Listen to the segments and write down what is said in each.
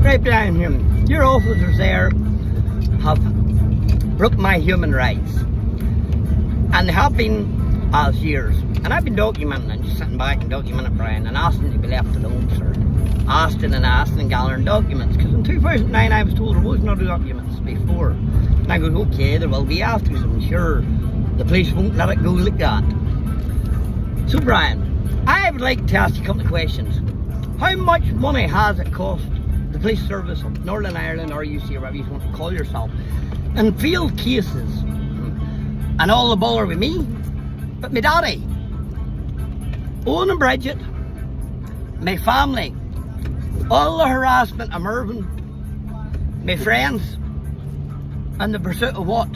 Right behind him. Your officers there have broke my human rights. And they have been as years. And I've been documenting and just sitting back and documenting Bryan and asking to be left alone, sir. Asking and gathering documents. Because in 2009 I was told there was no documents before. And I go, okay, there will be after. I'm sure the police won't let it go like that. So Bryan, I would like to ask you a couple of questions. How much money has it cost the police service of Northern Ireland, or UC, or whatever you want to call yourself, in field cases? And all the bother with me, but my daddy, Owen and Bridget, my family, all the harassment of Mervyn, my friends, and the pursuit of what?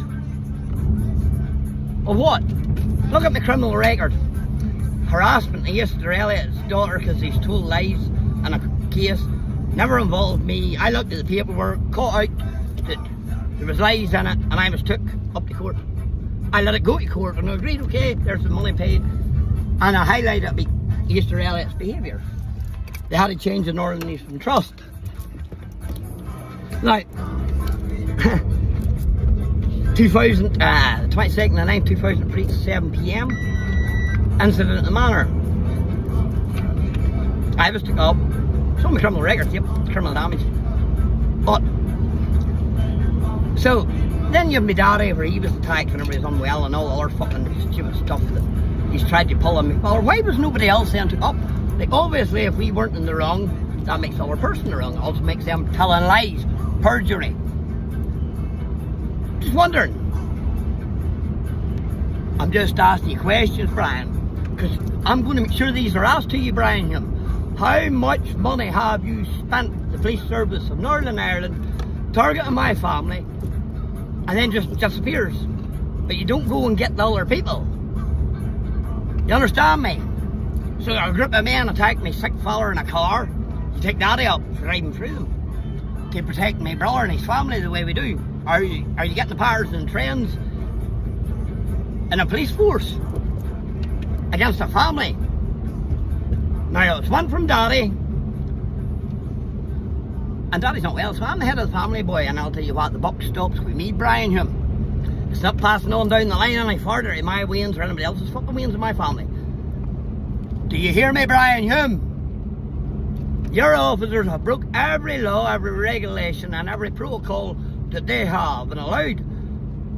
Of what? Look at my criminal record. Harassment against Elliott's daughter because he's told lies in a case. Never involved me. I looked at the paperwork, caught out that there was lies in it, and I was took up to court. I let it go to court and I agreed, okay, there's the money paid. And I highlighted against Elliott's behaviour. They had to change the Northern Eastern Trust. Now, 22nd of 9th, 2003, 7 PM, incident at the Manor. I was took up, it's on my criminal record, yep, criminal damage. But, so, then you have my daddy where he was attacked whenever he was unwell and all the other fucking stupid stuff that he's tried to pull on me. Well, why was nobody else then took up? Like, obviously, if we weren't in the wrong, that makes the other person in the wrong. It also makes them telling lies, perjury. Just wondering. I'm just asking you questions, Bryan, because I'm going to make sure these are asked to you, Bryan Humme. How much money have you spent, the police service of Northern Ireland, targeting my family, and then just disappears? But you don't go and get the other people. You understand me? So a group of men attacked me sick fella in a car. You take daddy up, driving through them to protect my brother and his family the way we do. Are you getting the powers and trends in a police force against a family? Now it's one from daddy, and daddy's not well, so I'm the head of the family, boy, and I'll tell you what, the buck stops with me, Bryan Humme. It's not passing on down the line any further in my wains or anybody else's fucking wains in my family. Do you hear me, Bryan Humme? Your officers have broke every law, every regulation and every protocol that they have, and allowed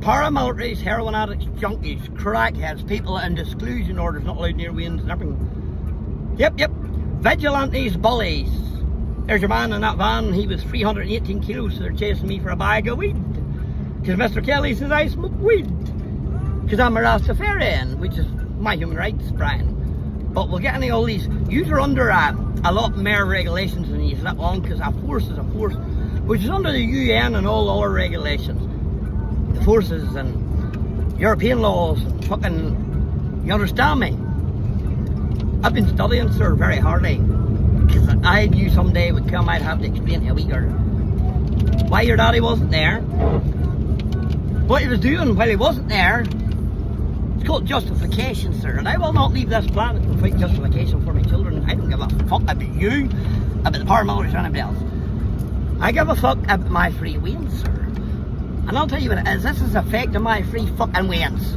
paramilitaries, heroin addicts, junkies, crackheads, people in exclusion orders, not allowed near wains and everything. Yep. Vigilantes, bullies. There's your man in that van, he was 318 kilos, so they're chasing me for a bag of weed. Because Mr. Kelly says I smoke weed. Because I'm a Rastafarian, which is my human rights, Bryan. But we'll get into all these. You're under a lot more regulations than you let on, because a force is a force, which is under the UN and all other regulations. The forces and European laws and fucking, you understand me? I've been studying, sir, very hardly. Because I knew someday would come, I'd have to explain to a wee girl why your daddy wasn't there, what he was doing while he wasn't there. It's called justification, sir, and I will not leave this planet without justification for my children. I don't give a fuck about you, about the paramilitaries or anybody else. I give a fuck about my free wains, sir. And I'll tell you what it is, this is affecting my free fucking wains.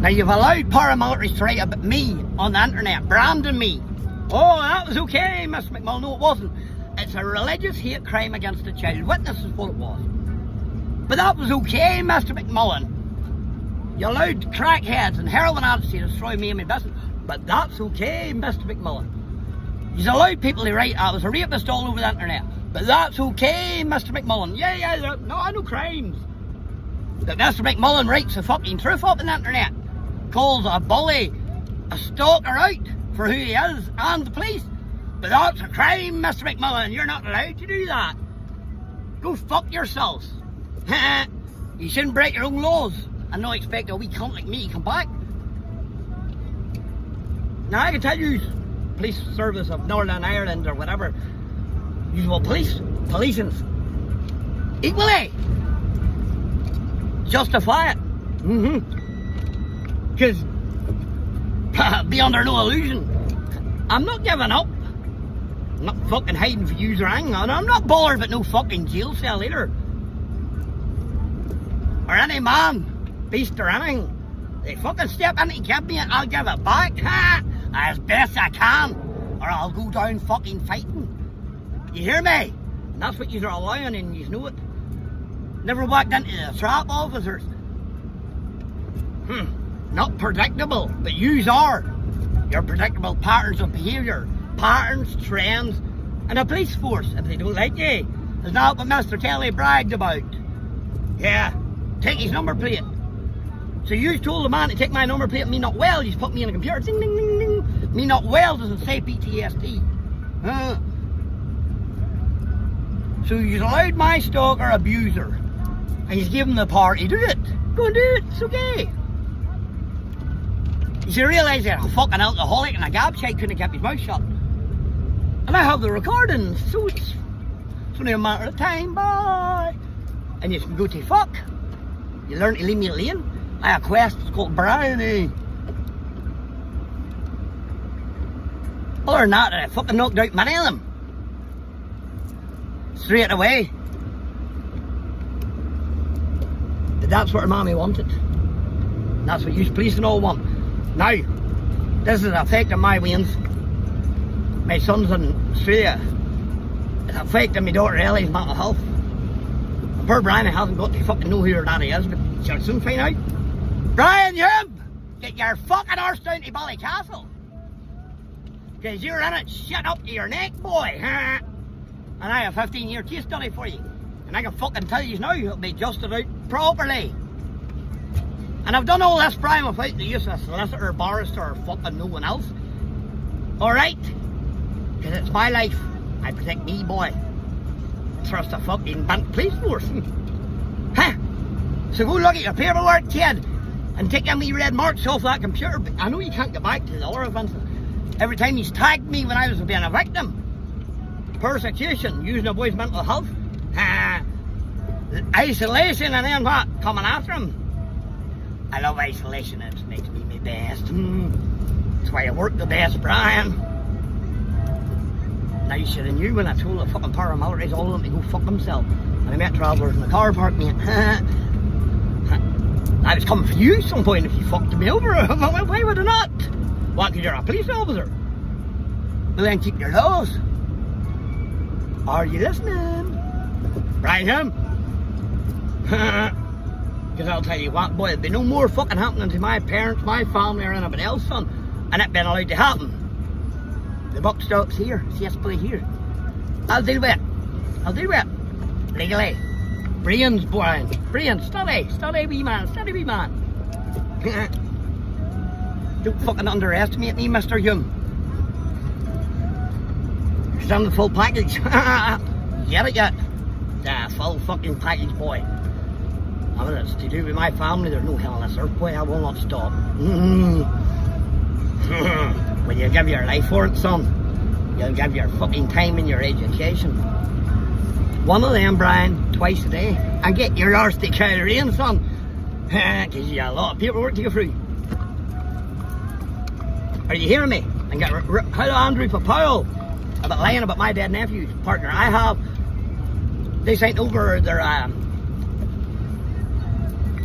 Now you've allowed paramilitaries to write about me on the internet, branding me. Oh, that was okay, Mr. McMullen. No, it wasn't. It's a religious hate crime against a child witness is what it was. But that was okay, Mr. McMullen. You allowed crackheads and heroin addicts to destroy me and my business. But that's okay, Mr. McMullen. You allowed people to write, I was a rapist all over the internet. But that's okay, Mr. McMullen. Yeah, no, I know crimes. But Mr. McMullen writes the fucking truth up on the internet. Calls a bully, a stalker out for who he is, and the police. But that's a crime, Mr. McMullen. You're not allowed to do that. Go fuck yourselves. You shouldn't break your own laws and not expect a wee cunt like me to come back. Now I can tell you, police service of Northern Ireland or whatever, usual policing equally justify it. Because be under no illusion, I'm not giving up. I'm not fucking hiding for you or anything. And I'm not bothered about no fucking jail cell either. Or any man, beast or anything. They fucking step in and give me and I'll give it back. Ha! As best I can. Or I'll go down fucking fighting. You hear me? And that's what you're allowing and you know it. Never walked into the trap, officers. Not predictable, but yous are. Your predictable patterns of behaviour, patterns, trends, and a police force, if they don't like you. Is not what Mr. Kelly bragged about. Yeah, take his number plate. So you told the man to take my number plate, me not well, you put me in a computer, ding, ding, ding, ding. Me not well doesn't say PTSD. So you allowed my stalker abuser, and he's given the power to do it. Go and do it, it's okay. You should realise that a fucking alcoholic and a gobshite couldn't have kept his mouth shut. And I have the recordings, so it's only a matter of time, bye. And you can go to fuck. You learn to leave me alone. I have a quest, it's called Bryan, Other than that, I fucking knocked out many of them. Straight away. But that's what her mommy wanted. And that's what you police and all want. Now, this is affecting my wains. My son's in Australia. It's affecting my daughter Ellie's mental health. And poor Bryan hasn't got to fucking know who her daddy is, but she'll soon find out. Bryan, Humme! Get your fucking arse down to Ballycastle. Cause you're in it shit up to your neck, boy. And I have a 15-year case study for you. And I can fucking tell you now, it'll be adjusted out properly. And I've done all this, Bryan, without the use of a solicitor, barrister, or fucking no one else. Alright? Because it's my life. I protect me, boy. Trust a fucking bent police force. Huh? So go look at your paperwork, kid, and take them wee red marks off that computer. I know you can't get back to the other offences. Every time he's tagged me when I was being a victim. Persecution, using a boy's mental health. Isolation, and then what? Coming after him. I love isolation, it makes me my best. That's why I work the best, Bryan. Now you should have knew when I told the fucking paramilitaries all of them to go fuck themselves. And I met travellers in the car park, mate. I was coming for you at some point if you fucked me over. Why would I not? What, because you're a police officer? Well then keep your laws. Are you listening? Bryan Humme? Because I'll tell you what, boy, there'll be no more fucking happening to my parents, my family, or anybody else, son. And it been allowed to happen. The buck stops here. Yes, play here. I'll deal with it. I'll deal with it. Legally. Brains, Bryan. Brains, steady. Steady, wee man. Steady, wee man. Don't fucking underestimate me, Mr. Humme. Because I'm the full package. Get it yet? The full fucking package, boy. I mean, it's to do with my family. There's no hell on this earth, boy. I will not stop. When you give your life for it, son, you'll give your fucking time and your education. One of them, Bryan, twice a day. And get your arse to carry in, son. Because you got a lot of paperwork to go through. Are you hearing me? And get hello, Andrew Papao about lying about my dead nephew's partner. I have. They sent over their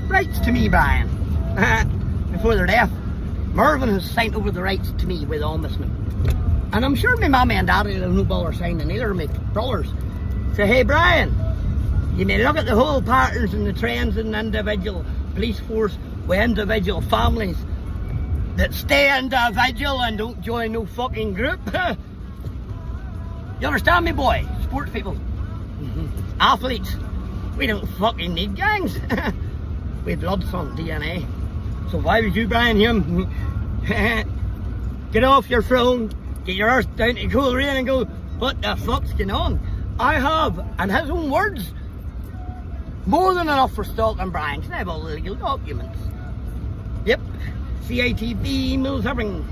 rights to me, Bryan. Before their death. Mervyn has signed over the rights to me with ombudsman. And I'm sure my mommy and daddy have no bother signing either of my brothers. Say, hey Bryan, you may look at the whole patterns and the trends in the individual police force with individual families that stay individual and don't join no fucking group. You understand me, boy? Sports people. Athletes. We don't fucking need gangs. We have blood, son, DNA. So if I was you, Bryan Humme, get off your throne, get your arse down to cool rain and go, what the fuck's going on? I have, in his own words, more than enough for stalking Bryan, because I have all the legal documents. Yep, CITB, emails, everything.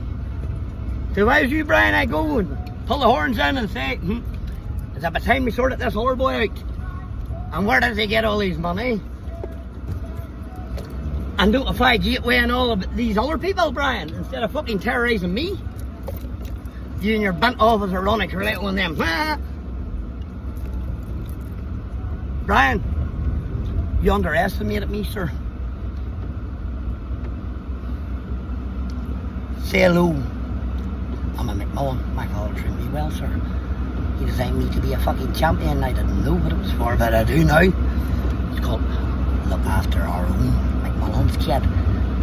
So if I was you, Bryan, I'd go and pull the horns in and say, it's about time we sorted this other boy out. And where does he get all his money? And don't apply gateway and all of these other people, Bryan, instead of fucking terrorising me. You and your bent officer running correct on them. Bryan, you underestimated me, sir. Say hello. I'm a McMullen. My father trained me well, sir. He designed me to be a fucking champion. I didn't know what it was for, but I do now. It's called look after our own McMullen's kid.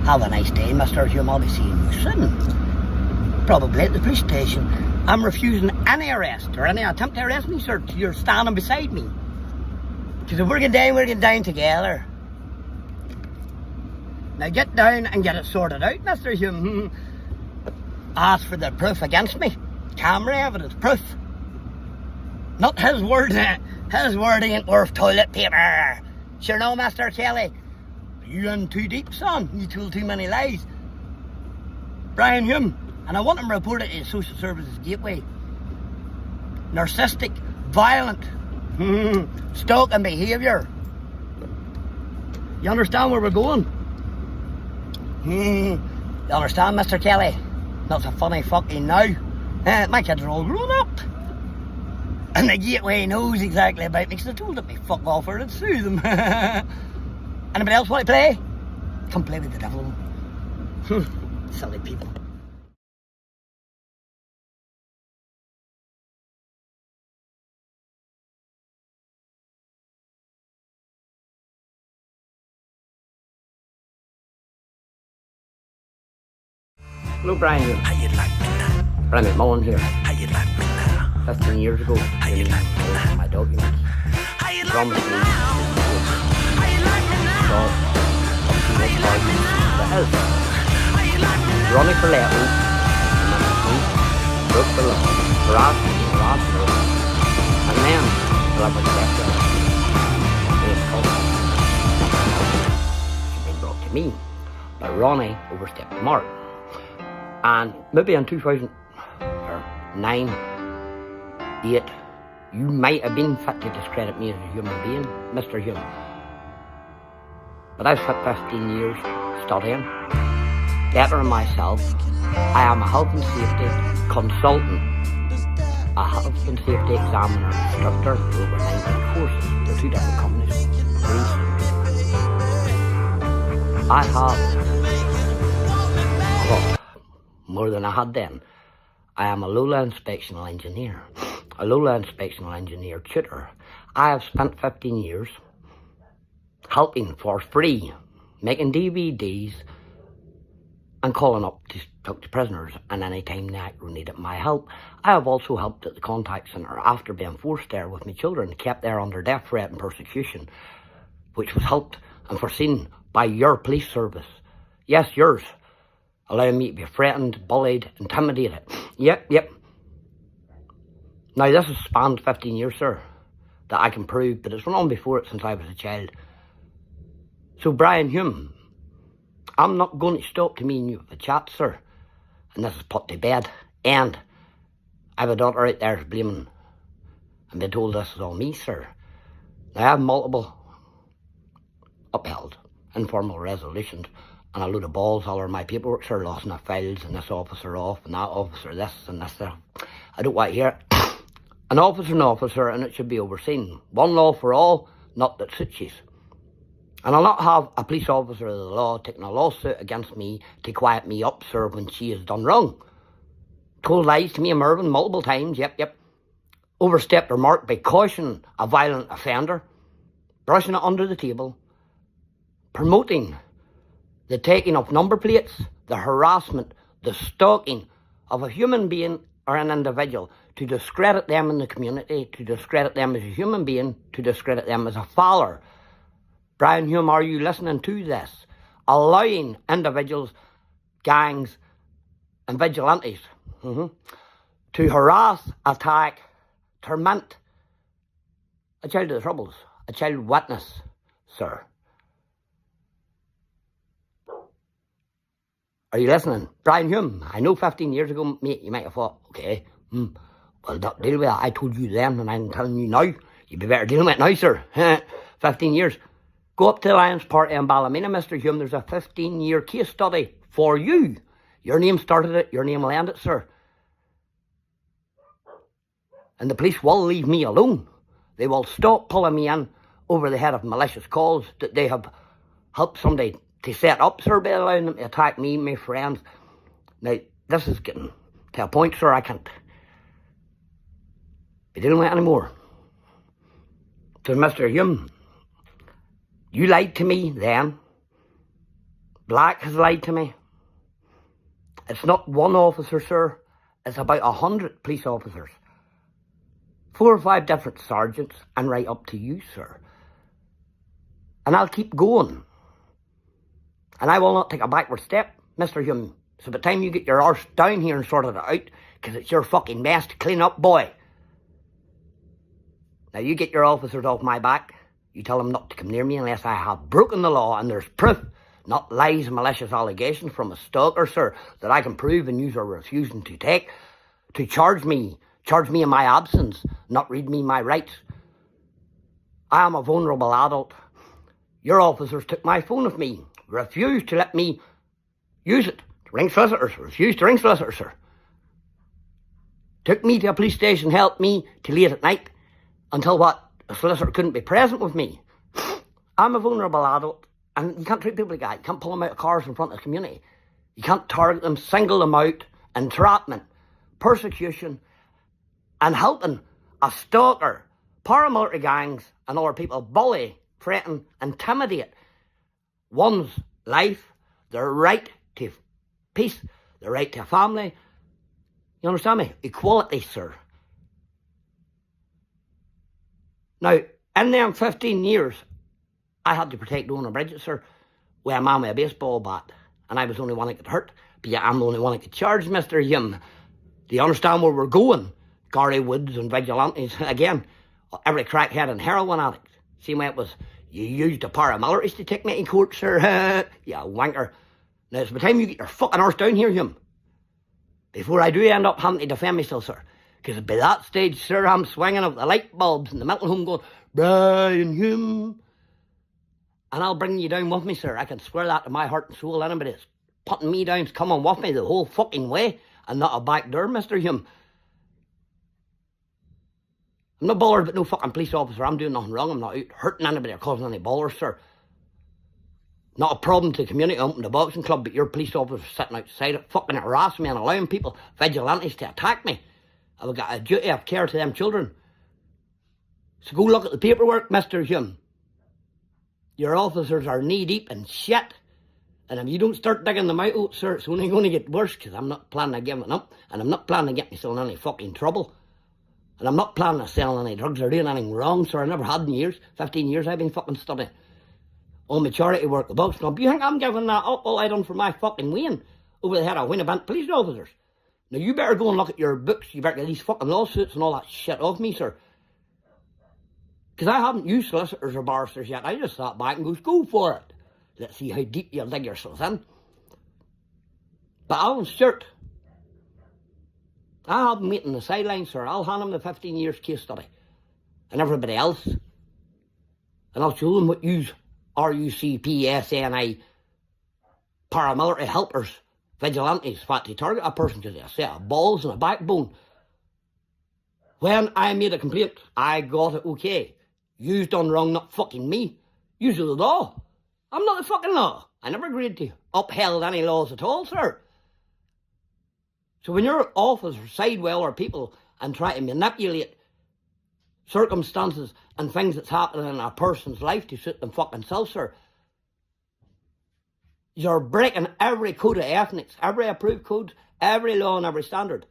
Have a nice day, Mr. Humme. I'll be seeing you soon. Probably at the police station. I'm refusing any arrest or any attempt to arrest me, sir. You're standing beside me. Because if we're getting down together. Now get down and get it sorted out, Mr. Humme. Ask for the proof against me. Camera evidence, proof. Not his word. His word ain't worth toilet paper. Sure no, Mr. Kelly. You're in too deep, son. You told too many lies. Bryan Humme. And I want him reported to Social Services Gateway. Narcissistic, violent, stalking behaviour. You understand where we're going? You understand, Mr. Kelly? Not so funny fucking now. My kids are all grown up. And the Gateway knows exactly about me because they told me fuck off or I'd sue them. Anybody else want to play? Come play with the devil. Silly people. Hello, Bryan here. How you like me now? Bryan McMullen here. How you like me now? 15 years ago, How you like me now? my documents. How you like Promised me me now? How you like me now? job, How you like me now? the health. How you like me now? Ronnie Perletto, broke the law, harassed me, and then delivered the death She'd been brought to me, but Ronnie overstepped the mark. And maybe in 2009, 8, you might have been fit to discredit me as a human being, Mr. Humme. But I've spent 15 years studying, bettering myself. I am a health and safety consultant, a health and safety examiner, instructor for over 19 courses for 2 different companies. I have more than I had then. I am a Lola inspectional engineer, a Lola inspectional engineer tutor. I have spent 15 years helping for free, making DVDs and calling up to talk to prisoners and any time they actually needed my help. I have also helped at the contact centre after being forced there with my children, kept there under death threat and persecution, which was helped and foreseen by your police service. Yes, yours. Allowing me to be threatened, bullied, intimidated. Yep. Now this has spanned 15 years, sir, that I can prove, but it's went on before it since I was a child. So Bryan Humme, I'm not going to stop to me and you have a chat, sir. And this is put to bed. And I have a daughter out there blaming and been told this is all me, sir. Now I have multiple upheld informal resolutions and a load of balls all over my paperwork, sir, lost in the files and this officer off and that officer this and this there. I don't want to hear it. An officer and it should be overseen. One law for all, not that suits you. And I'll not have a police officer of the law taking a lawsuit against me to quiet me up, sir, when she has done wrong. Told lies to me and Mervyn multiple times, yep. Overstepped her mark by cautioning a violent offender, brushing it under the table, promoting the taking of number plates, the harassment, the stalking of a human being or an individual, to discredit them in the community, to discredit them as a human being, to discredit them as a father. Bryan Humme, are you listening to this? Allowing individuals, gangs and vigilantes to harass, attack, torment a child of the Troubles, a child witness, sir. Are you listening? Bryan Humme, I know 15 years ago, mate, you might have thought, okay, well, deal with it. I told you then, and I'm telling you now, you'd be better dealing with it now, sir. 15 years. Go up to the Lions Party in Ballymena, Mr. Humme. There's a 15-year case study for you. Your name started it, your name will end it, sir. And the police will leave me alone. They will stop pulling me in over the head of malicious calls that they have helped somebody to set up, sir, by allowing them to attack me and my friends. Now, this is getting to a point, sir, I can't be dealing with it anymore. So, Mr. Hume, you lied to me then. Black has lied to me. It's not one officer, sir. It's about 100 police officers. 4 or 5 different sergeants, and right up to you, sir. And I'll keep going. And I will not take a backward step, Mr. Hume. So by the time you get your arse down here and sorted it out, because it's your fucking mess to clean up, boy. Now you get your officers off my back. You tell them not to come near me unless I have broken the law and there's proof, not lies and malicious allegations from a stalker, sir, that I can prove and you are refusing to take, to charge me in my absence, not read me my rights. I am a vulnerable adult. Your officers took my phone off me, refused to let me use it to ring solicitors, refused to ring solicitors, sir. Took me to a police station, helped me till late at night, until what? A solicitor couldn't be present with me. I'm a vulnerable adult, and you can't treat people like that. You can't pull them out of cars in front of the community. You can't target them, single them out, entrapment, persecution, and helping a stalker, paramilitary gangs, and other people bully, threaten, intimidate one's life, their right to peace, their right to a family. You understand me? Equality, sir. Now, in them 15 years, I had to protect Ona Bridget, sir, with a man with a baseball bat. And I was the only one that got hurt. But yeah, I'm the only one that got charged, Mr. Hume. Do you understand where we're going? Gary Woods and vigilantes. Again, every crackhead and heroin addict. See when it was, you used the paramilitaries to take me to court, sir. Yeah, wanker. Now, it's by the time you get your fucking arse down here, Hume. Before I do end up having to defend myself, sir. Because by that stage, sir, I'm swinging up the light bulbs in the mental home going, Bryan Hume. And I'll bring you down with me, sir. I can swear that to my heart and soul. Anybody that's putting me down is coming with me the whole fucking way. And not a back door, Mr. Hume. I'm not bothered about no fucking police officer. I'm doing nothing wrong. I'm not out hurting anybody or causing any bollers, sir. Not a problem to the community. I opened a boxing club, but your police officers sitting outside it, fucking harassing me and allowing people, vigilantes, to attack me. I've got a duty of care to them children. So go look at the paperwork, Mr. Hume. Your officers are knee-deep in shit. And if you don't start digging them out, sir, it's only going to get worse, because I'm not planning on giving up. And I'm not planning to get myself in any fucking trouble. And I'm not planning on selling any drugs or doing anything wrong, sir. I never had in years. 15 years I've been fucking studying. All my charity work, the box club. You think I'm giving that up, all I done for my fucking win over the head of Winnebent police officers? Now, you better go and look at your books. You better get these fucking lawsuits and all that shit off me, sir. Because I haven't used solicitors or barristers yet. I just sat back and goes, go for it. Let's see how deep you'll dig yourself in. But Alan Stewart, I have him waiting on the sidelines, sir. I'll hand him the 15 years case study. And everybody else. And I'll show them what use RUCP, SNI, paramilitary helpers, vigilantes, fat to target a person because they have a set of balls and a backbone. When I made a complaint, I got it okay. You've done wrong, not fucking me. You're the law. I'm not the fucking law. I never agreed to upheld any laws at all, sir. So when your officers side with other people and try to manipulate circumstances and things that's happening in a person's life to suit them fucking self, sir, you're breaking every code of ethics, every approved code, every law and every standard.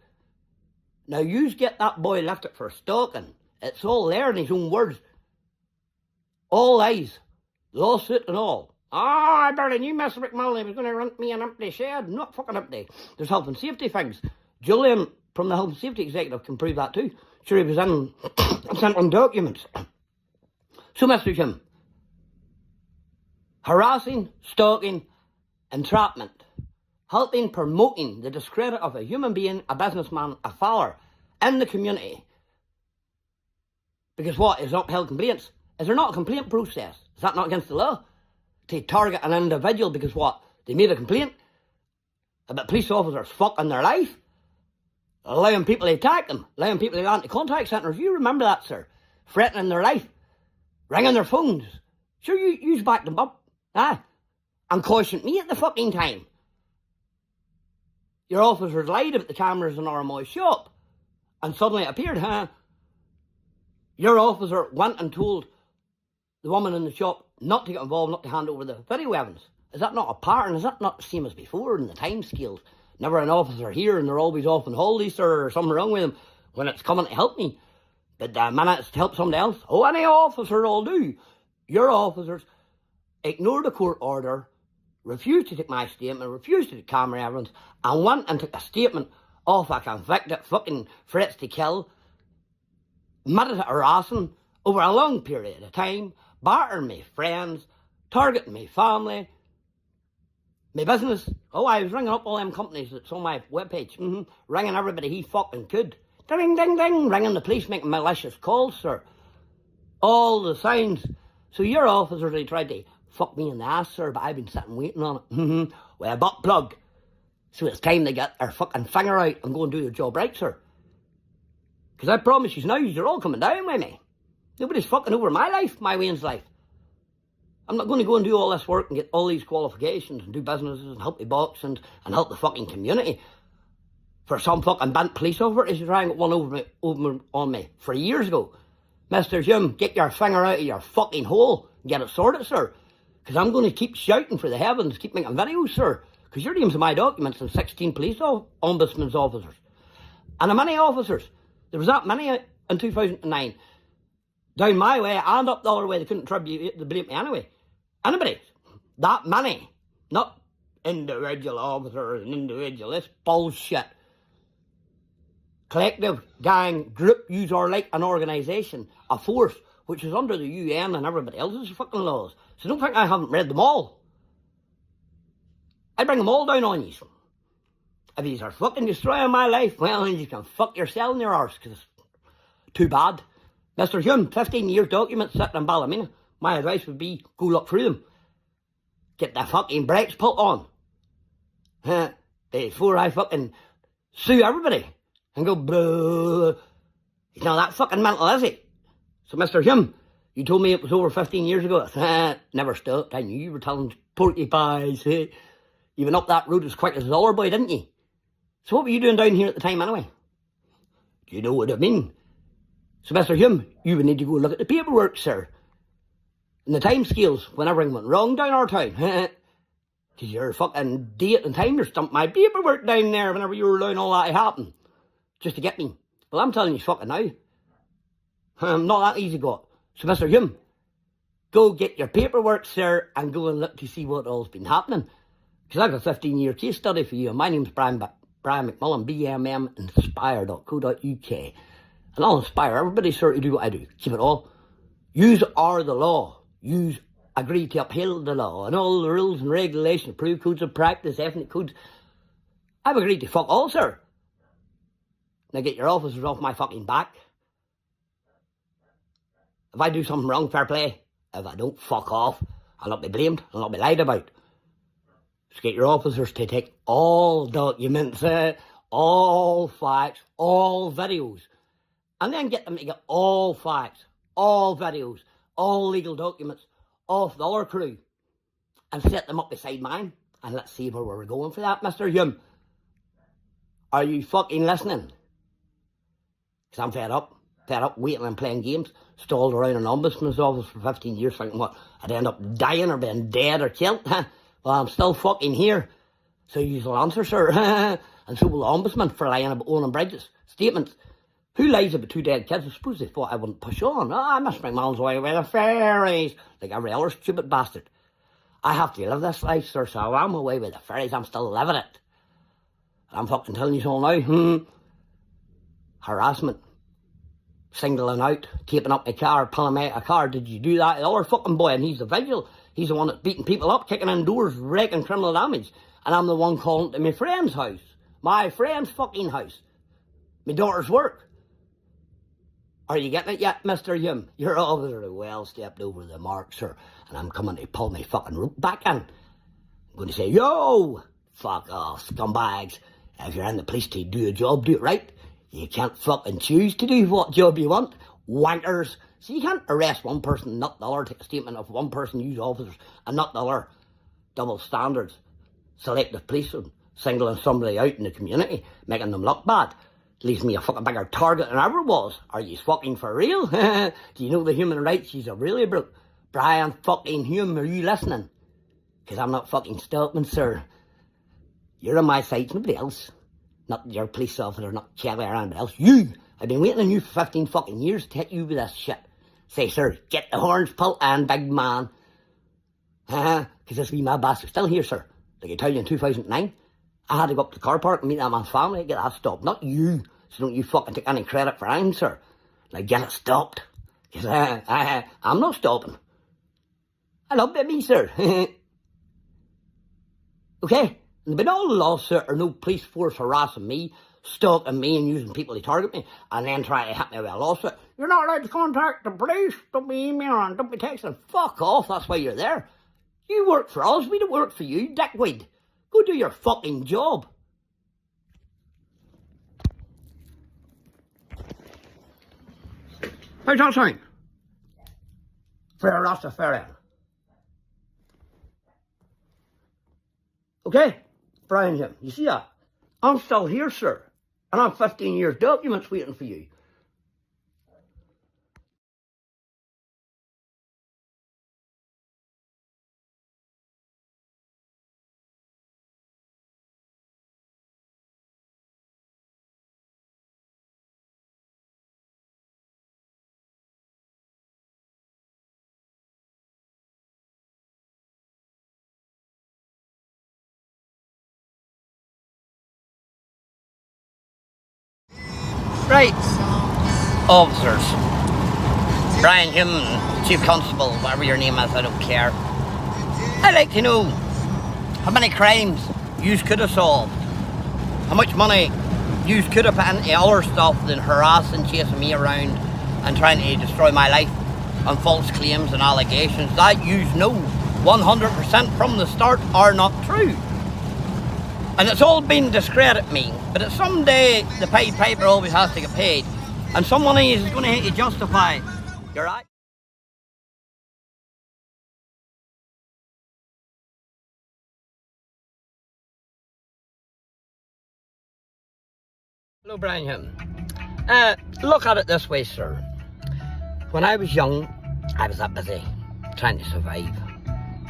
Now, you get that boy lifted for stalking. It's all there in his own words. All lies. Lawsuit and all. Ah, darling, you Mr. McMullen was going to rent me an empty shed. Not fucking empty. There's health and safety things. Julian from the health and safety executive can prove that too. Sure, he was in sent on documents. So, Mr. Hume, harassing, stalking, entrapment, helping, promoting the discredit of a human being, a businessman, a father in the community. Because what is upheld complaints? Is there not a complaint process? Is that not against the law? To target an individual because what? They made a complaint about police officers fucking their life? allowing people to attack them, allowing people to go into contact centres. You remember that, sir? Threatening their life, ringing their phones. Sure, you backed them up, and cautioned me at the fucking time. Your officers lied about the cameras in Armoy's shop, and suddenly it appeared, Your officer went and told the woman in the shop not to get involved, not to hand over the video evidence. Is that not a pattern? Is that not the same as before in the time scales? Never an officer here and they're always off on holidays, sir, or something wrong with them when it's coming to help me. But the minute it's to help somebody else, any officer will do. Your officers ignored the court order, refused to take my statement, refused to take camera evidence, and went and took a statement off a convicted fucking threats to kill, meditate harassing over a long period of time, battering me friends, targeting me family, my business. I was ringing up all them companies that's on my webpage, ringing everybody he fucking could. Ding, ding, ding, ringing the police, making malicious calls, sir. All the signs. So your officers, they tried to fuck me in the ass, sir, but I've been sitting waiting on it, with a butt plug. So it's time to get their fucking finger out and go and do their job right, sir. Because I promise you now, you're all coming down with me. Nobody's fucking over my life, my Wayne's life. I'm not going to go and do all this work and get all these qualifications and do businesses and help the box and help the fucking community for some fucking bent police officer who's trying to get one over on me 3 years ago. Mr. Humme, get your finger out of your fucking hole and get it sorted, sir. Because I'm going to keep shouting for the heavens, keep making videos, sir. Because your name's in my documents and 16 police ombudsman's officers. And how many officers? There was that many in 2009. Down my way and up the other way, they couldn't attribute the blame me anyway. Anybody? That many. Not individual officers and individual. This bullshit. Collective, gang, group, use or like an organisation, a force, which is under the UN and everybody else's fucking laws. So don't think I haven't read them all. I bring them all down on you. If you are fucking destroying my life, well, then you can fuck yourself in your arse, because it's too bad. Mr. Hume, 15 years documents sitting in Ballymena. My advice would be, go look through them. Get the fucking brakes put on. Before I fucking sue everybody and go, blah. He's not that fucking mental, is he? So, Mr. Hume, you told me it was over 15 years ago. Never stopped. I knew you were telling porcupines. You went up that road as quick as a dollar boy, didn't you? So what were you doing down here at the time anyway? Do you know what I mean? So, Mr. Hume, you would need to go look at the paperwork, sir. And the time scales when everything went wrong down our town. Because your fucking date and time, you stumped my paperwork down there whenever you were allowing all that to happen. Just to get me. Well, I'm telling you fucking now. I'm not that easy got. So, Mr. Hume, go get your paperwork, sir, and go and look to see what all's been happening. Because I've got a 15-year case study for you. My name's Bryan McMullen, bmminspire.co.uk. And I'll inspire everybody, sir, to do what I do. Keep it all. Yous are the law. Yous agree to uphold the law and all the rules and regulations, approved codes of practice, ethnic codes. I've agreed to fuck all, sir. Now get your officers off my fucking back. If I do something wrong, fair play. If I don't, fuck off. I'll not be blamed. I'll not be lied about. Just get your officers to take all documents, all facts, all videos. And then get them to get all facts, all videos, all legal documents off the other crew. And set them up beside mine. And let's see where we're going for that, Mr. Hume. Are you fucking listening? Because I'm fed up waiting and playing games, stalled around an ombudsman's office for 15 years thinking what, I'd end up dying or being dead or killed. Well, I'm still fucking here. So you'll answer, sir. And so will the ombudsman for lying about owning bridges. Statements. Who lies about 2 dead kids? I suppose they thought I wouldn't push on. I must bring man's away with the fairies, like every other stupid bastard. I have to live this life, sir, so I'm away with the fairies. I'm still living it. And I'm fucking telling you all now. Harassment. Singling out, taping up my car, pulling me out of a car. Did you do that? The other fucking boy, and he's the vigil. He's the one that's beating people up, kicking in doors, wreaking criminal damage. And I'm the one calling to my friend's house. My friend's fucking house. My daughter's work. Are you getting it yet, Mr. Hume? You're all very well stepped over the mark, sir. And I'm coming to pull my fucking rope back in. I'm going to say, yo, fuck off, scumbags. If you're in the police to do a job, do it right. You can't fucking choose to do what job you want. Wankers. So you can't arrest one person, not the other, take a statement of one person, use officers, and not the other. Double standards. Selective policing. Singling somebody out in the community, making them look bad. Leaves me a fucking bigger target than I ever was. Are you fucking for real? Do you know the human rights you're really broke? Bryan fucking Humme, are you listening? Because I'm not fucking stopping, sir. You're on my side, nobody else. Not your police officer, not Kelly or anybody else. You! I've been waiting on you for 15 fucking years to hit you with this shit. Say, sir, get the horns pulled and big man. Because this wee mad bastard's still here, sir. Like I told you in 2009. I had to go up to the car park and meet that man's family to get that stopped. Not you. So don't you fucking take any credit for anything, sir. Like, get it stopped. Because I'm not stopping. I love me, sir. Okay? And there'll be no lawsuit or no police force harassing me, stalking me and using people to target me, and then trying to hit me with a lawsuit. You're not allowed to contact the police. Don't be emailing, don't be texting. Fuck off, that's why you're there. You work for us, we don't work for you, dickweed. Go do your fucking job. How's that sound? Fair, that's a fair end. Okay? Bryan Humme, you see that? I'm still here, sir. And I'm 15 years documents waiting for you. Right, officers, Bryan Humme, Chief Constable, whatever your name is, I don't care. I'd like to know how many crimes you could have solved, how much money you could have put into other stuff than harassing, chasing me around and trying to destroy my life on false claims and allegations that you know 100% from the start are not true. And it's all been discredit me, but at some day the Pied Piper always has to get paid, and someone is going to have to justify your act. Hello, Bryan Humme. Look at it this way, sir. When I was young, I was that busy trying to survive,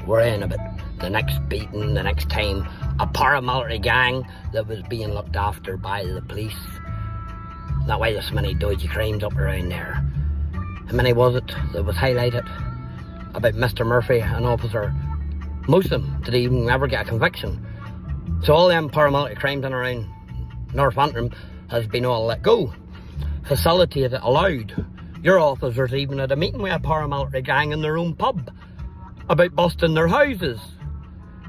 worrying about the next beating, the next time, a paramilitary gang that was being looked after by the police. That why there's so many dodgy crimes up around there. How many was it that was highlighted about Mr. Murphy, an officer? Most of them didn't even ever get a conviction. So all them paramilitary crimes in around North Antrim has been all let go, facilitated, allowed. Your officers even had a meeting with a paramilitary gang in their own pub about busting their houses.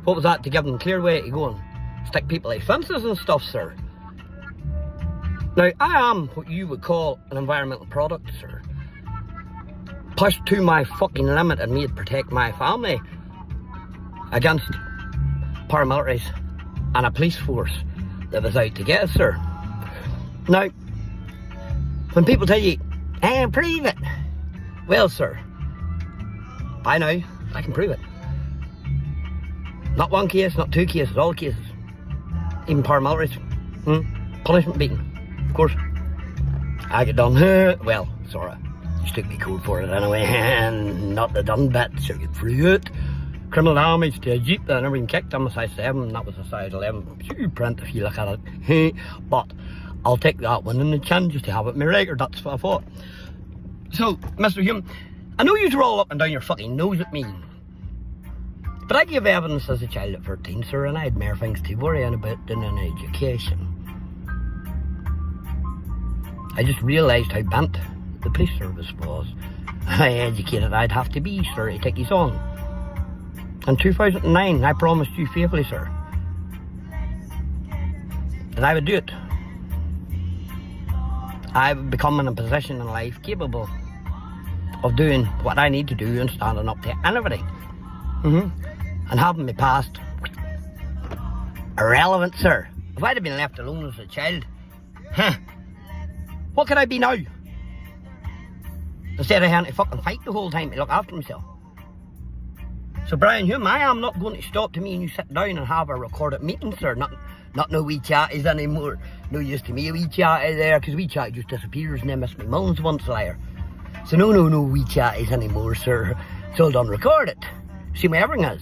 What was that, to give them clear way to go and stick people like fences and stuff, sir? Now, I am what you would call an environmental product, sir. Pushed to my fucking limit and made to protect my family against paramilitaries and a police force that was out to get us, sir. Now, when people tell you, prove it. Well, sir, by now, I can prove it. Not one case, not two cases, all cases. Even paramilitaries. Punishment beaten. Of course. I get done. Well, sorry. You took me code for it anyway. Not the done bit, so get through it. Criminal damage to a Jeep that I never even kicked. I'm a size 7, that was a size 11. Shoot print if you look at it. But I'll take that one in the chin just to have it in my record, that's what I thought. So, Mr. Humme, I know you roll up and down your fucking nose at me. But I gave evidence as a child at 13, sir, and I had more things to worry about than an education. I just realised how bent the police service was. How educated I'd have to be, sir, to take his on. In 2009, I promised you faithfully, sir, that I would do it. I would become in a position in life capable of doing what I need to do and standing up to anybody. And having my past irrelevant, sir. If I'd have been left alone as a child, what could I be now? Instead of having to fucking fight the whole time to look after myself. So Bryan Humme, I am not going to stop to me and you sit down and have a recorded meeting, sir. Not no wee chatties anymore. No use to me a wee chatty there, because wee chatty just disappears and then Miss McMullen's once a liar. So no wee chatties anymore, sir. It's all done recorded. See my everything is.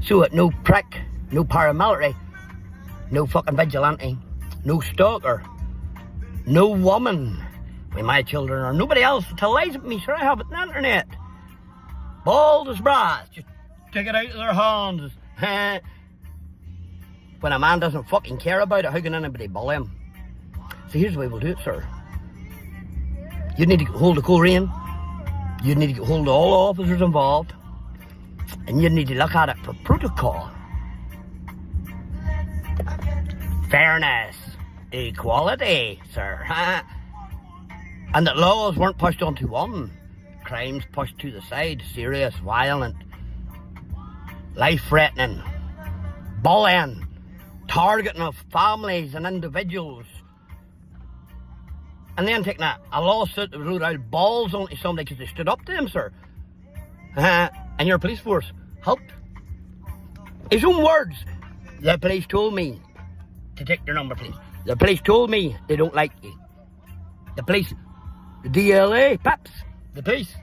So no prick, no paramilitary, no fucking vigilante, no stalker, no woman with my children or nobody else that lies with me, sir. I have it on the internet. Bald as brass, just take it out of their hands. When a man doesn't fucking care about it, how can anybody bully him? So here's the way we'll do it, sir. You need to get hold of Coleraine. You need to get hold of all the officers involved. And you need to look at it for protocol. Fairness. Equality, sir. And that laws weren't pushed onto one. Crimes pushed to the side. Serious, violent, life-threatening, bullying, targeting of families and individuals. And then taking a lawsuit that wrote out balls onto somebody because they stood up to him, sir. And your police force helped. His own words. The police told me to take your number, please. The police told me they don't like you. The police, the DLA, PEPs, the police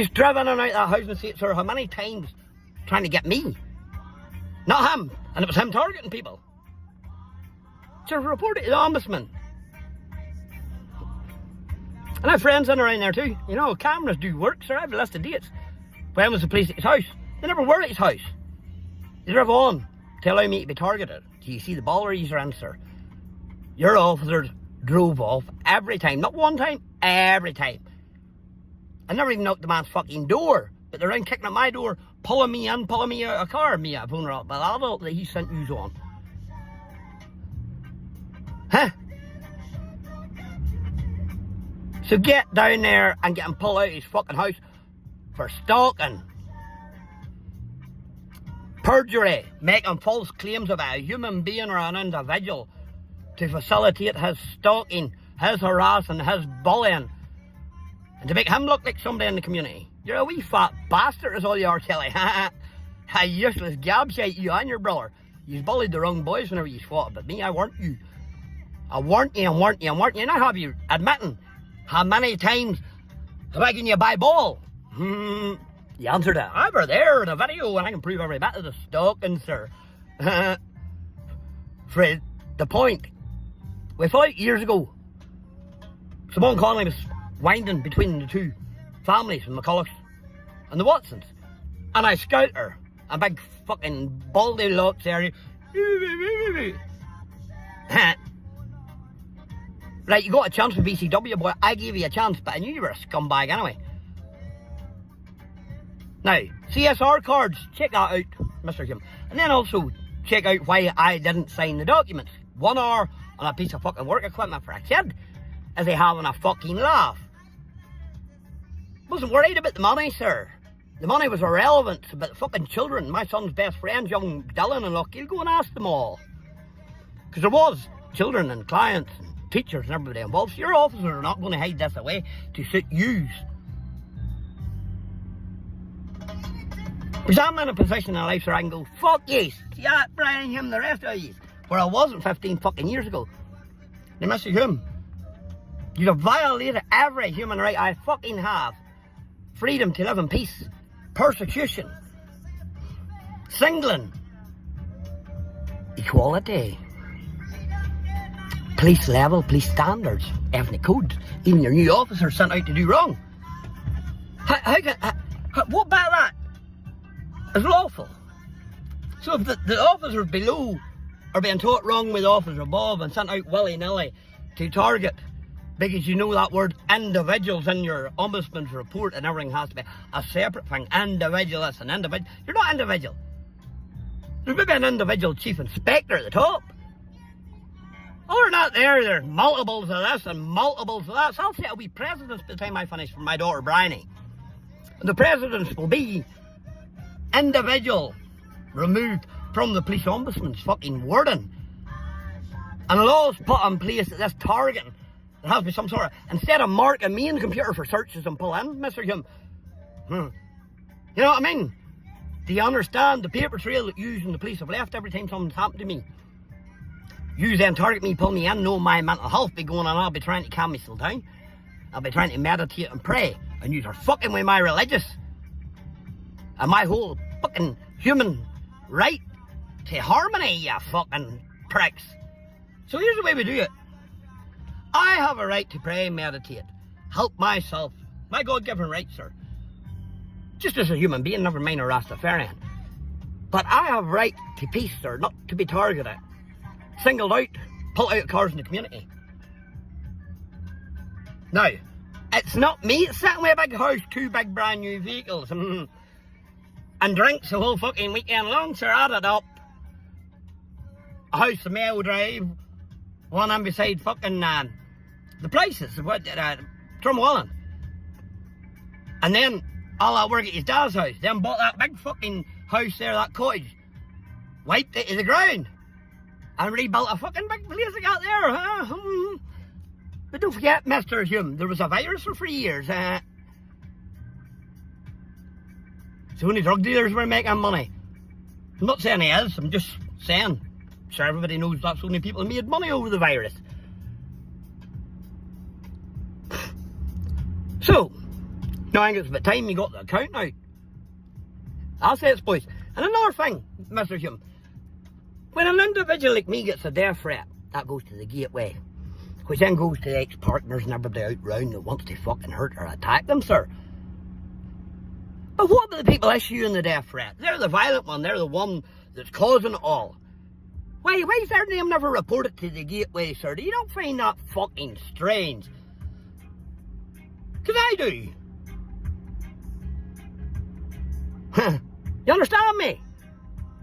driven in and out that house and say, sir, how many times trying to get me? Not him. And it was him targeting people. So report it to the ombudsman. And I have friends in around there too. You know, cameras do work, sir. I have a list of dates. When was the police at his house? They never were at his house. They drove on to allow me to be targeted. Do you see the balleries are in, sir? Your officers drove off every time. Not one time, every time. I never even knocked the man's fucking door. But they're around kicking at my door, pulling me in, pulling me out of a car. Me, a vulnerable adult that he sent you on. So get down there and get him pulled out of his fucking house for stalking, perjury, making false claims about a human being or an individual to facilitate his stalking, his harassing, his bullying, and to make him look like somebody in the community. You're a wee fat bastard is all you are, Kelly. A useless gabshite, you and your brother. You bullied the wrong boys whenever you fought, but me, I warned you. I warned you. And I have you admitting how many times have I given you a by ball? The answer to that, I were there in a video and I can prove every bit of the stalking, sir. For the point, we fought years ago. Simone Connolly was winding between the two families, the McCullochs and the Watsons. And I scout her, a big fucking baldy locks area. Right, you got a chance with BCW, boy. I gave you a chance, but I knew you were a scumbag anyway. Now, CSR cards, check that out, Mr. Humme. And then also, check out why I didn't sign the documents. 1 hour on a piece of fucking work equipment for a kid. Is he having a fucking laugh? Wasn't worried about the money, sir. The money was irrelevant, but the fucking children, my son's best friends, young Dylan and Lockie, go and ask them all. Because there was children and clients and teachers and everybody involved. So your officers are not going to hide this away to suit yous. Because I'm in a position in life where I can go, fuck yes, yeah, Bryan Humme, the rest of you, where I wasn't 15 fucking years ago. Now, Mr. Humme, you have violated every human right I fucking have. Freedom to live in peace, persecution, singling, equality, police level, police standards, ethnic codes, even your new officers sent out to do wrong. What about that is lawful? So if the officers below are being taught wrong with the officers above and sent out willy-nilly to target, because you know that word individuals in your ombudsman's report and everything has to be a separate thing. Individualist and individual. You're not individual. There's maybe an individual chief inspector at the top. Other than that, there's multiples of this and multiples of that. So I'll say I'll be presidents by the time I finish for my daughter Bryony. And the presidents will be individual, removed from the police ombudsman's fucking wording. And laws put in place that this targeting, there has to be some sort of, instead of marking me in the computer for searches and pull in, Mr. Hume. You know what I mean? Do you understand the paper trail that you and the police have left every time something's happened to me? You then target me, pull me in, know my mental health be going on, I'll be trying to calm myself down. I'll be trying to meditate and pray, and you are fucking with my religious and my whole fucking human right to harmony, you fucking pricks. So here's the way we do it. I have a right to pray and meditate, help myself, my God-given right, sir. Just as a human being, never mind a Rastafarian. But I have right to peace, sir, not to be targeted, singled out, pulled out of cars in the community. Now, it's not me sitting with a big house, 2 big brand new vehicles, and drinks the whole fucking weekend long, sir. Added up. A house, a Mayo Drive, one on beside fucking the places, Drumwallen. And then all that work at his dad's house. Then bought that big fucking house there, that cottage. Wiped it to the ground. And rebuilt a fucking big place I got there, huh? But don't forget, Mr. Hume, there was a virus for 3 years. So only drug dealers were making money. I'm not saying he is, I'm just saying. Sure, everybody knows that's only people who made money over the virus. So, now I think it's about time you got the account out. I'll say it's boys. And another thing, Mr. Hume, when an individual like me gets a death threat, that goes to the gateway, which then goes to the ex-partners and everybody out round that wants to fucking hurt or attack them, sir. But what about the people issuing the death threat? They're the violent one, they're the one that's causing it all. Why is their name never reported to the gateway, sir? Do you not find that fucking strange? Because I do. You understand me?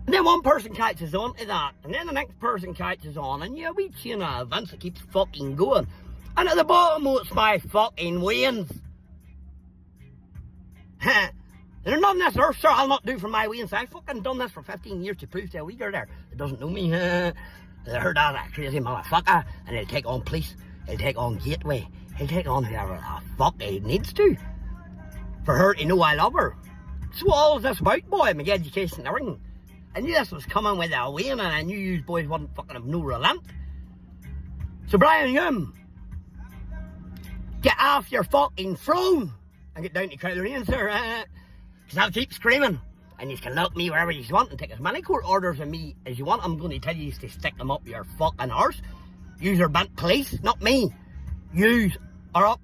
And then one person catches on to that, and then the next person catches on, and yeah, we chain of events that keeps fucking going. And at the bottom, it's my fucking wins. There's nothing this earth, sir, I'll not do for my wins. I've fucking done this for 15 years to prove to a weaker there that doesn't know me. They heard that crazy motherfucker, and he'll take on police, he'll take on gateway, he'll take on whoever the fuck he needs to. For her to know I love her. That's what all of this about, boy, my education and everything. I knew this was coming with a win, and I knew you boys wouldn't fucking have no relent. So Bryan Hume, get off your fucking throne and get down to Crowley, sir. Because I'll keep screaming, and you can lock me wherever you want and take as many court orders of me as you want. I'm going to tell you to stick them up your fucking arse. Yous are bent police, not me. Yous are up.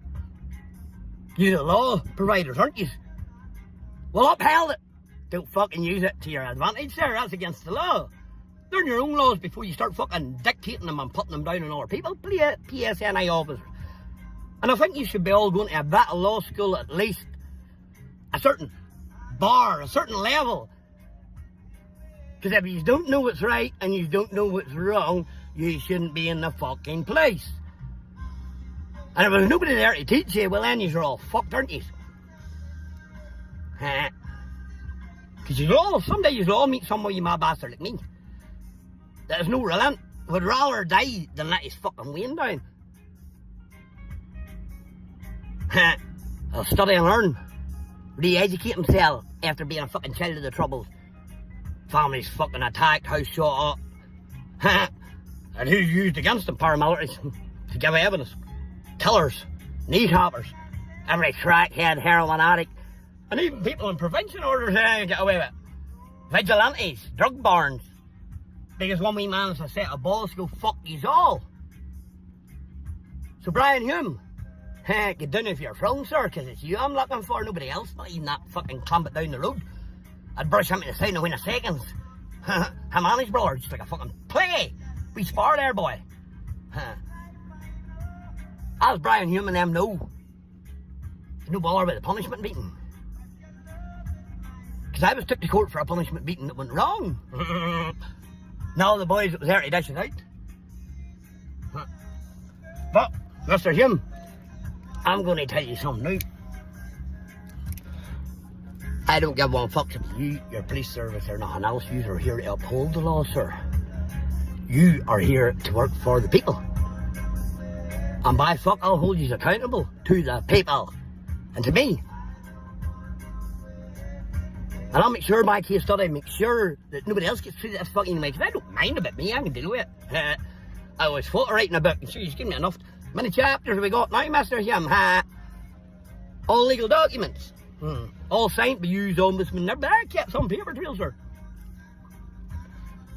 You're the law providers, aren't you? Well, upheld it. Don't fucking use it to your advantage, sir. That's against the law. Learn your own laws before you start fucking dictating them and putting them down on other people. PSNI officers. And I think you should be all going to a bit of law school at least. A certain bar, a certain level. Because if you don't know what's right and you don't know what's wrong, you shouldn't be in the fucking place. And if there's nobody there to teach you, well then you're all fucked, aren't you? Because someday you'll all meet somebody you mad bastard like me. That is no relent. Would rather die than let his fucking wane down. I'll study and learn. Re-educate himself after being a fucking child of the troubles. Families fucking attacked, house shot up. And who's used against them? Paramilitaries. To give evidence. Killers. Kneecappers. Every crackhead, heroin addict. And even people in prevention orders get away with it. Vigilantes. Drug barons. Biggest one wee man is a set of balls to go fuck yous all. So Bryan Hume, get down off your throne, sir, because it's you I'm looking for, nobody else, not even that fucking clumpet down the road. I'd brush him to the side in a win of seconds. Him and his brother, just like a fucking play. We spar there, boy. As Bryan Hume and them know, there's no bother about the punishment beating. Because I was took to court for a punishment beating that went wrong. Now the boys that was there to dish it out. But, Mr. Hume, I'm going to tell you something now. I don't give one fuck if you, your police service or nothing else. You are here to uphold the law, sir. You are here to work for the people. And by fuck, I'll hold you accountable to the people. And to me. And I'll make sure my case study, make sure that nobody else gets treated as fucking way. Because I don't mind about me, I can deal with it. I was full of writing a book, and sure, you give me enough. How many chapters have we got now, Mr. Humme? All legal documents. All signed by you, ombudsman. But I kept some paper trails, sir.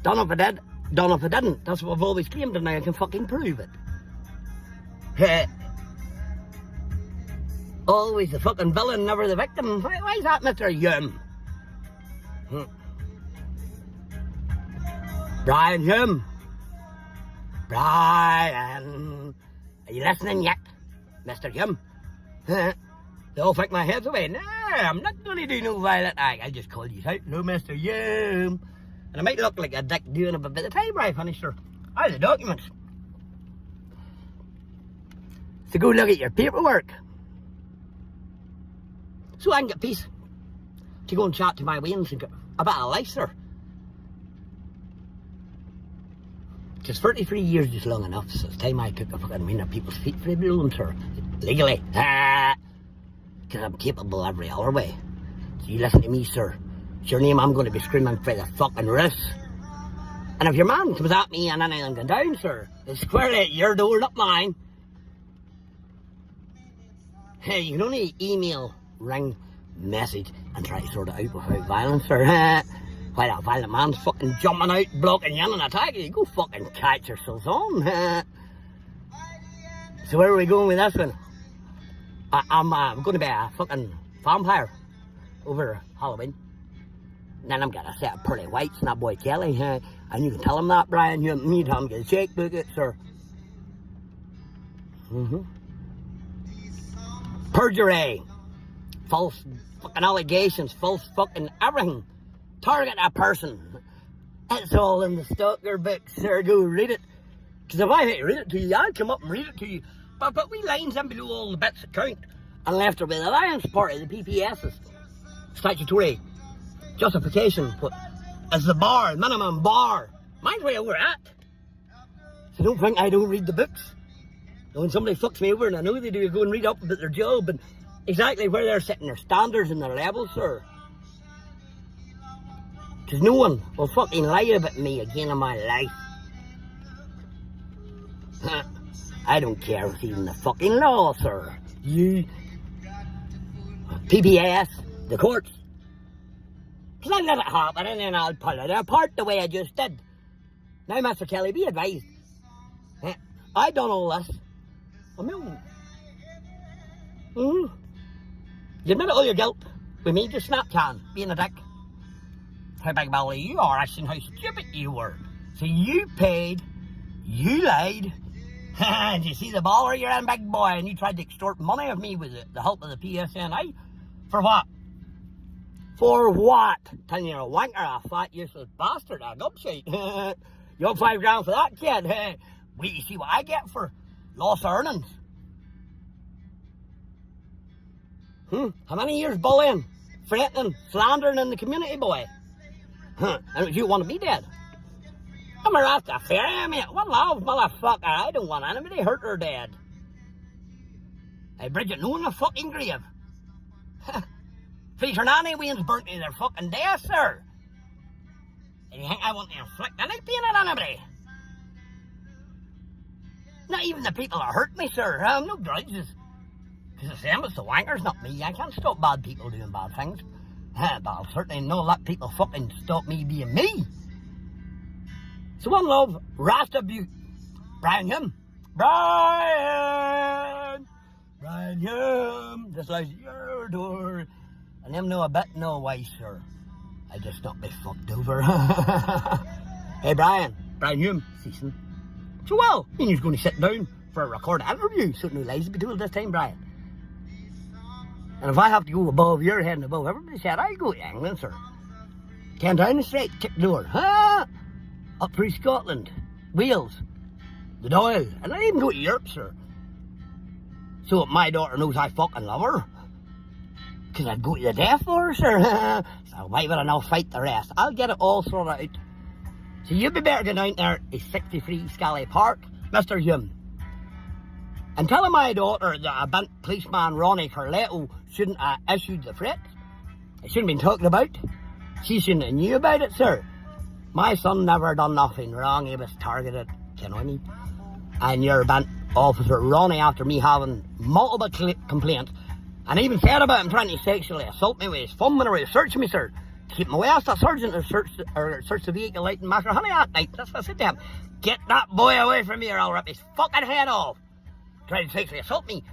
Done if I did, done if I didn't. That's what I've always claimed, and now I can fucking prove it. Always the fucking villain, never the victim. Why is that, Mr. Humme? Bryan Humme. Bryan. Are you listening yet, Mr. Humme? They all think my head's away. No, I'm not going to do no violent act. I just call you out. No, Mr. Humme. And I might look like a dick doing it, but by the time I finish, sir, I have the documents. So go look at your paperwork. So I can get peace to go and chat to my wains and get a bit of life, sir. Because 33 years is long enough since the time I took a fucking win at people's feet for a balloon, sir. Legally. Because I'm capable every other way. So you listen to me, sir. It's your name I'm going to be screaming for the fucking wrist. And if your man comes at me and anything going down, sir, it's squarely at your door, not mine. Hey, you can only email, ring, message, and try to sort it out without violence, sir. While a violent man's fucking jumping out, blocking you and attacking you, go fucking catch yourselves on. So where are we going with this one? I'm going to be a fucking vampire over Halloween. And then I'm going to set up pearly whites and that boy Kelly. And you can tell him that, Bryan. You need him to get a checkbook, sir. Perjury. False fucking allegations. False fucking everything. Target a person. It's all in the Stalker book, sir. Go read it. Because if I had to read it to you, I'd come up and read it to you. But we lines in below all the bits that count. And left her with the Alliance Party, the PPS's statutory justification put as the bar, minimum bar. Mind where we're at. So don't think I don't read the books. And when somebody fucks me over, and I know they do, go and read up about their job and exactly where they're setting their standards and their levels, sir. Because no one will fucking lie about me again in my life. I don't care if it's even the fucking law, sir. You, PPS, the courts. Because I let it happen and then I'll pull it apart the way I just did. Now, Mr. Kelly, be advised. I done all this. I mean, you admit all your guilt with me just Snapchatting, being a dick. How big belly you are, I seen how stupid you were. So you paid, you lied, and you see the baller you're in, big boy, and you tried to extort money of me with the help of the PSNI. For what? For what? Telling you you're a wanker, a fat, useless bastard, a gobshite. You want $5 for that, kid? Wait, you see what I get for lost earnings? How many years bullying, threatening, slandering in the community, boy? And you want to be dead? I'm a rasta fairy, mate. What love, motherfucker? I don't want anybody hurt or dead. Hey, Bridget, no in the fucking grave. Three Fermanagh Wayne's burnt to their fucking death, sir. And you think I want to inflict any pain on anybody? Not even the people that hurt me, sir. I have no grudges. Because it's them, it's the wankers, not me. I can't stop bad people doing bad things. But I'll certainly not let people fucking stop me being me. So one love, Rasta Butte. Bryan Humme. Bryan Humme. This lies your door. And them know a bit, no way, sir. I just not be fucked over. Hey, Bryan Humme, ceasing. So well, you're going to sit down for a recorded interview, so no lies to be told this time, Bryan. And if I have to go above your head and above everybody's head, I go to England, sir. 10 down the street, kick the door. Up through Scotland, Wales, the Doyle, and I even go to Europe, sir. So that my daughter knows I fucking love her. Because I'd go to the death for her, sir. So why would I not fight the rest? I'll get it all sorted out. So you'd be better going down there to 63 Scally Park, Mr. Hume. And telling my daughter that a bent policeman, Ronnie Carletto, shouldn't have issued the threat. It shouldn't have been talked about. She shouldn't have knew about it, sir. My son never done nothing wrong. He was targeted, you know what I mean? And your bent officer, Ronnie, after me having multiple complaints, and I even said about him trying to sexually assault me with his phone when he was searching me, sir. To keep him away, I asked the sergeant to search the vehicle out in Macrahoney that night. That's what I said to him. Get that boy away from me or I'll rip his fucking head off. Trying to sexually assault me.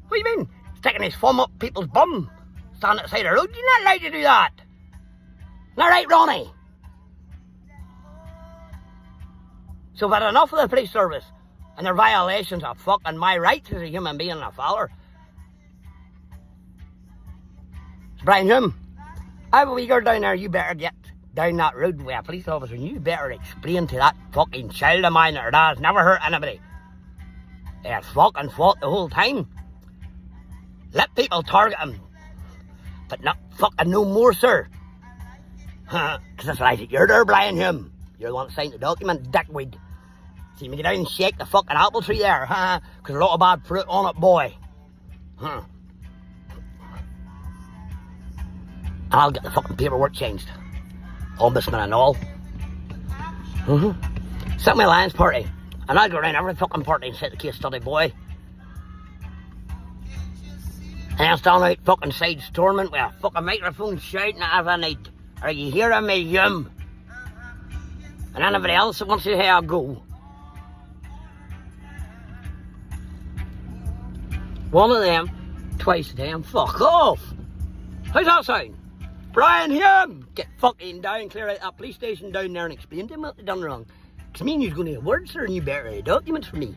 What do you mean? Sticking his thumb up people's bum. Standing at the side of the road. You're not allowed to do that. Not right, Ronnie. So I've had enough of the police service and their violations of fucking my rights as a human being and a fella. Bryan Humme, I have a wee girl down there. You better get down that road with a police officer and you better explain to that fucking child of mine that her dad's never hurt anybody. They had fucking fought the whole time. Let people target him, but not fucking no more, sir. Because that's right, you're there, Bryan Humme. You're the one that signed the document, dickweed. See me get down and shake the fucking apple tree there, because there's a lot of bad fruit on it, boy. And I'll get the fucking paperwork changed. Ombudsman and all. Set my alliance party. And I'll go around every fucking party and set the case study, boy. And I'll stand out fucking side storming with a fucking microphone shouting at every night. Are you hearing me, Hume? And anybody else that wants to hear I go. One of them, twice a day, and fuck off. How's that sound? Bryan Hume, get fucking down, clear out that police station down there and explain to him what they done wrong. Because I mean, you're going to get words, sir, and you better write documents for me.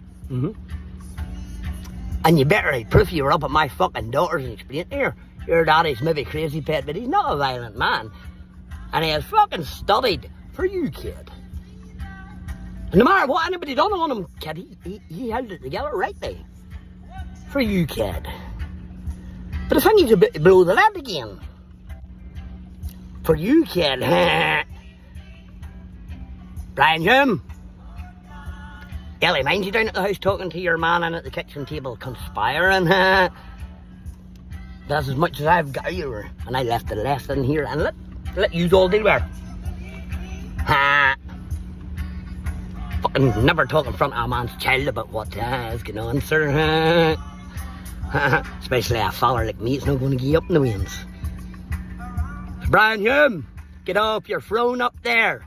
And you better write proof you were up at my fucking daughter's and explain to her. Your daddy's maybe crazy pet, but he's not a violent man. And he has fucking studied for you, kid. And no matter what anybody done on him, kid, he held it together rightly. For you, kid. But I think he's a bit below the lead again. For you, kid. Bryan Hume. Ellie minds you down at the house talking to your man and at the kitchen table conspiring. That's as much as I've got you. And I left the lesson here and let you all deal with her. Fucking never talk in front of a man's child about what is going on, sir. Especially a fella like me, it's not going to give up in the winds. Bryan Hume, get off your throne up there.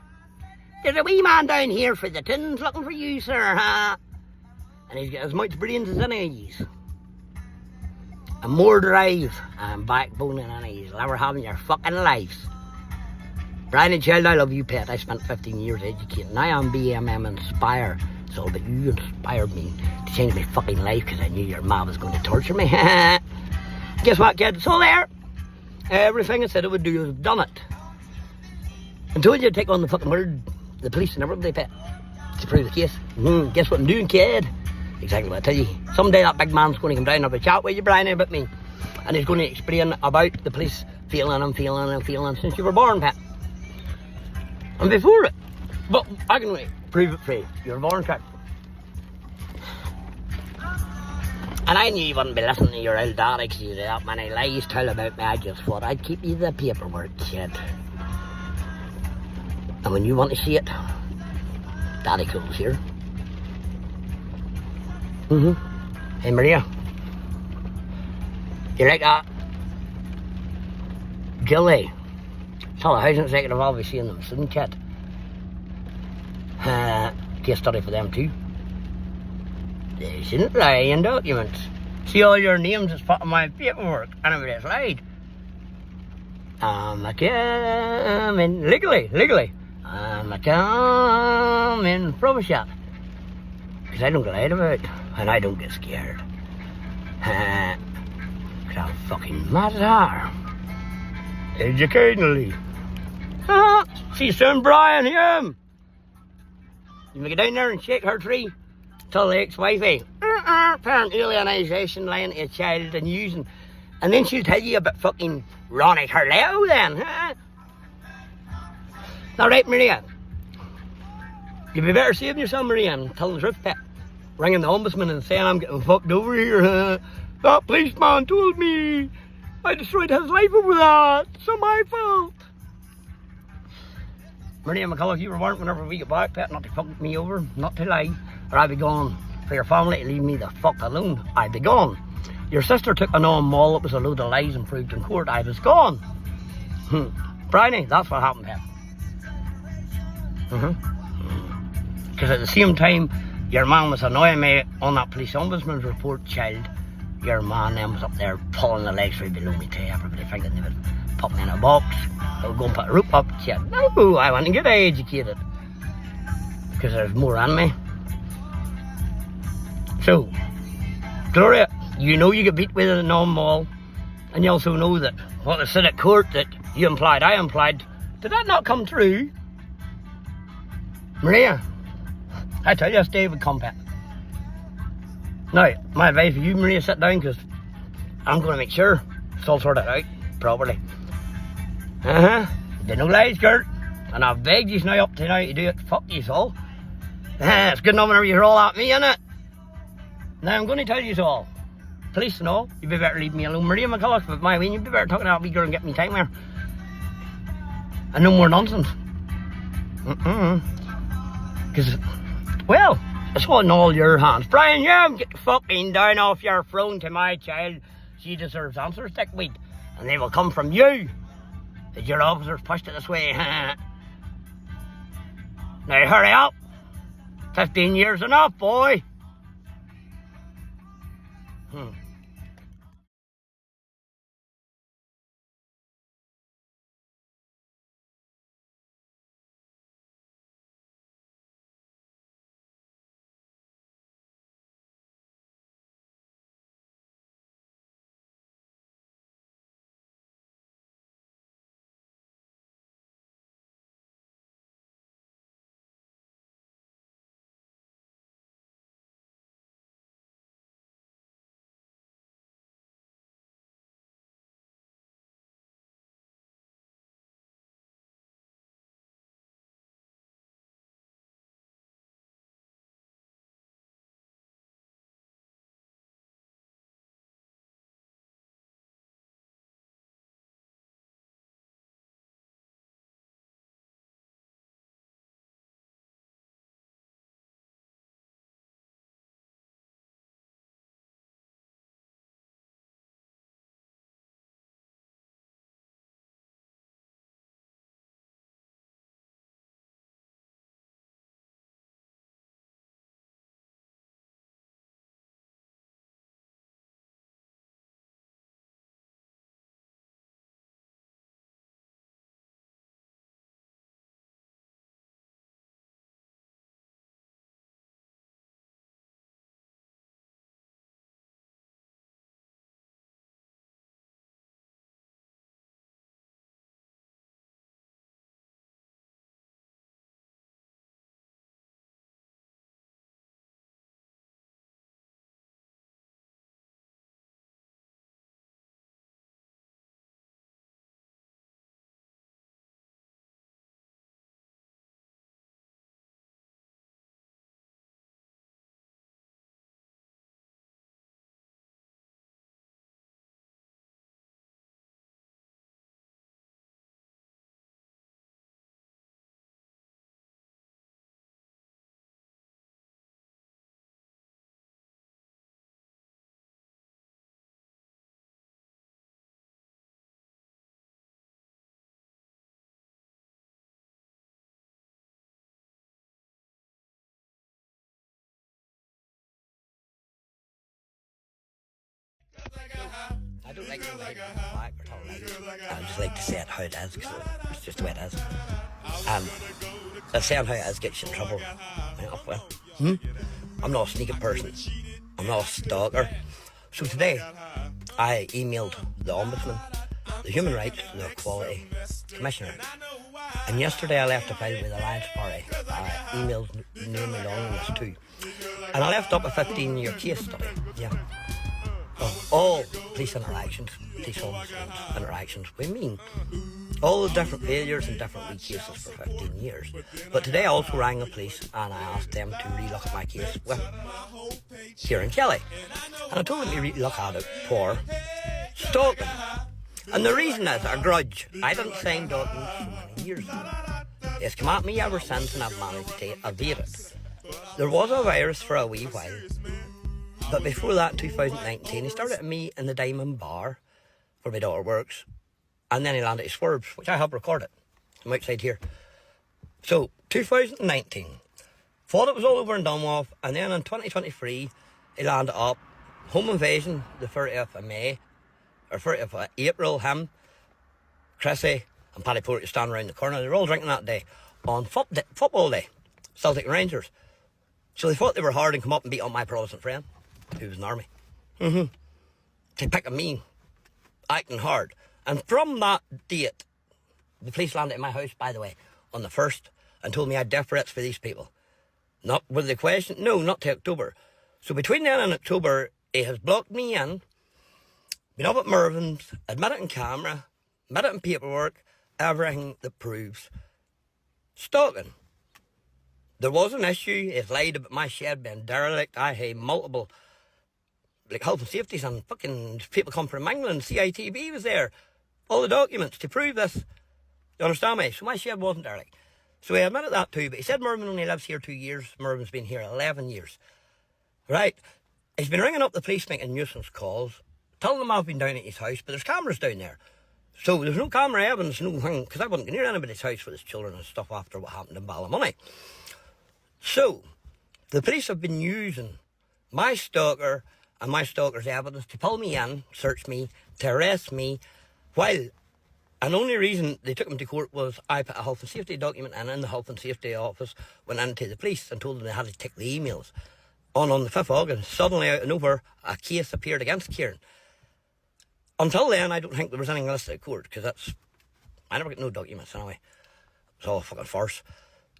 There's a wee man down here for the tins looking for you, sir. And he's got as much brains as any of yous. And more drive and backbone than any of yous will ever have in your fucking lives. Bryan and child, I love you, pet. I spent 15 years educating. I am BMM Inspire. So, but you inspired me to change my fucking life because I knew your mom was going to torture me. Guess what, kid? It's all there. Everything I said I would do, I've done it. I told you to take on the fucking word, the police and everybody, pet, to prove the case. Guess what I'm doing, kid? Exactly what I tell you. Someday that big man's going to come down and have a chat with you, Bryan, about me. And he's going to explain about the police feeling since you were born, pet. And before it. But I can prove it for you. You're born, kid. And I knew you wouldn't be listening to your old daddy because you did that many lies tell about me. I just thought I'd keep you the paperwork, kid. And when you want to see it, Daddy Cool's here. Hey, Maria. You like that? Jilly. Tell the housing executive I'll be seeing them soon, kid. Case study for them too. They shouldn't lie in documents. See all your names as part of my paperwork. Anybody that's lied. I'm in legally. I'm in provision. Because I don't get lied about. And I don't get scared. Because I'm fucking mad at her. Educationally. See you soon, Bryan Hume. You may get down there and shake her tree. Tell the ex-wifey. Parent alienation, lying to a child and using And then she'll tell you about fucking Ronnie Carleo then, huh? Now right, Maria, you'd be better saving yourself, Maria, and telling the truth, pet. Ringing the ombudsman and saying I'm getting fucked over here, huh? That policeman told me I destroyed his life over that. It's not my fault. Maria McCullough, you were warned whenever we get back, pet, not to fuck me over, not to lie, or I'll be gone. For your family to leave me the fuck alone, I'll be gone. Your sister took an on mall, it was a load of lies and proved in court, I was gone. Bryan, that's what happened, pet. Because at the same time, your man was annoying me on that police ombudsman's report, child. Your man then was up there pulling the legs right below me to everybody thinking they would put me in a box. They would go and put a rope up. She said, no, I want to get educated. Because there's more on me. So, Gloria, you know you get beat with a non-mall. And you also know that what they said at court that you implied, I implied. Did that not come true? Maria, I tell you, stay with combat. Now, my advice for you, Maria, sit down, because I'm going to make sure it's all sorted out properly. There's no lies, Gert. And I've begged you now up to now to do it. Fuck you all. It's good enough whenever you roll at me, innit? Now, I'm going to tell you all. Police and all, you'd be better leave me alone. Maria McCullough, with my ween, you'd be better talking to that wee girl and get me time there. And no more nonsense. Because, well, it's all in all your hands. Bryan, you get the fucking down off your throne to my child. She deserves answers, dickweed. And they will come from you. That your officers pushed it this way. Now hurry up. 15 years enough, boy. I don't like to like black or talk like I just like to say it how it is, because it's just the way it is. And saying how it is gets you in trouble. Well, I'm not a sneaky person. I'm not a stalker. So today, I emailed the Ombudsman, the Human Rights and Equality Commissioner. And yesterday I left a file with the Alliance Party. I emailed Neil Malone on this too. And I left up a 15-year case study. Yeah. all police interactions, police ombudsman's interactions. We mean all the different failures and different wee cases for 15 years. But today I also rang the police and I asked them to relook at my case with Kieran Kelly. And I told them to relook at it for stalking. And the reason is a grudge. I didn't sign documents so many years ago. It's come at me ever since and I've managed to evade it. There was a virus for a wee while. But before that, 2019, he started at me in the Diamond Bar where my daughter works. And then he landed his swerves, which I have recorded. I'm outside here. So, 2019. Thought it was all over and done with. And then in 2023, he landed up. Home invasion, the 30th of May. Or 30th of April, him, Chrissy, and Paddy Porter standing around the corner. They were all drinking that day on football day. Celtic Rangers. So they thought they were hard and come up and beat up my Protestant friend, who was in the army. They picked on me, acting hard. And from that date, the police landed in my house, by the way, on the 1st, and told me I had death threats for these people. Not with the question, no, not till October. So between then and October, he has blocked me in, been up at Mervyn's, admitted in camera, admitted in paperwork, everything that proves stalking. There was an issue. He's lied about my shed being derelict. I had multiple health and safeties and fucking people come from England. CITB was there. All the documents to prove this. You understand me? So my shed wasn't derelict. So he admitted that too, but he said Mervyn only lives here 2 years. Mervyn's been here 11 years. Right? He's been ringing up the police making nuisance calls, telling them I've been down at his house, but there's cameras down there. So there's no camera evidence, no thing, because I wouldn't go near anybody's house with his children and stuff after what happened in Ballymoney. So, the police have been using my stalker and my stalker's evidence to pull me in, search me, to arrest me, while, and the only reason they took him to court was I put a health and safety document in the health and safety office, went into the police and told them they had to take the emails. On the 5th of August, suddenly out of nowhere, a case appeared against Kieran. Until then, I don't think there was anything listed at court, because I never got no documents anyway. It was all a fucking farce.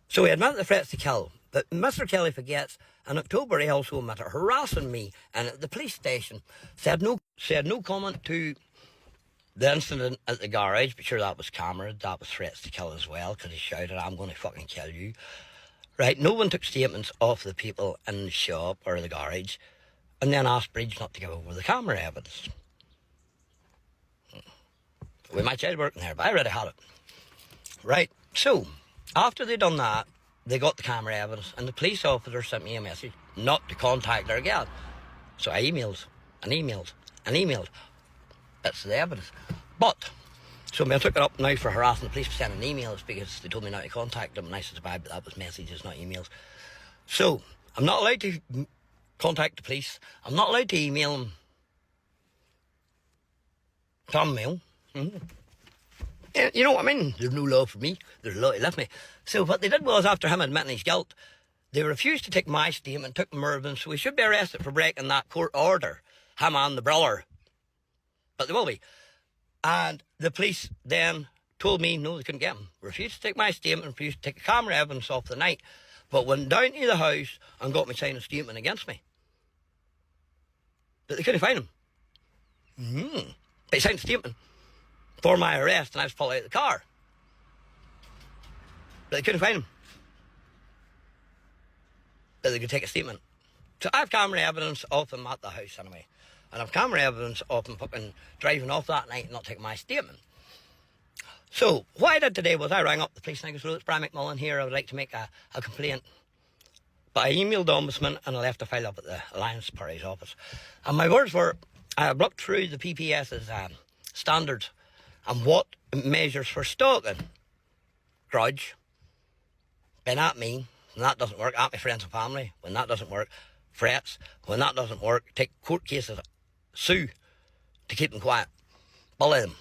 So he admitted the threats to kill. But Mr. Kelly forgets, in October he also admitted harassing me, and at the police station said no comment to the incident at the garage, but sure that was camera, that was threats to kill as well, because he shouted, I'm going to fucking kill you. Right, no one took statements off the people in the shop or the garage, and then asked Bridge not to give over the camera evidence. We might child working there, but I already had it. Right, so, after they done that, they got the camera evidence, and the police officer sent me a message not to contact her again. So I emailed, and emailed, and emailed. That's the evidence. But, so I took it up now for harassing the police for sending emails because they told me not to contact them, and I said, but that was messages, not emails. So, I'm not allowed to contact the police. I'm not allowed to email them. Tom mail. You know what I mean? There's no love for me. There's a lot he left me. So what they did was, after him admitting his guilt, they refused to take my statement, took Mervyn, so he should be arrested for breaking that court order. Him and the brother. But they will be. And the police then told me, no, they couldn't get him. Refused to take my statement, refused to take the camera evidence off the night. But went down to the house and got me signing a statement against me. But they couldn't find him. But he signed a statement for my arrest, and I was pulled out of the car. But they couldn't find him. But they could take a statement. So I have camera evidence of him at the house anyway. And I have camera evidence of him fucking driving off that night and not taking my statement. So what I did today was I rang up the police and I goes, well, it's Bryan McMullen here, I would like to make a complaint. But I emailed the ombudsman and I left the file up at the Alliance Party's office. And my words were, I looked through the PPS's standards and what measures for stalking. Grudge. Been at me, when that doesn't work, at my friends and family, when that doesn't work. Threats, when that doesn't work, take court cases, sue to keep them quiet. Bully them.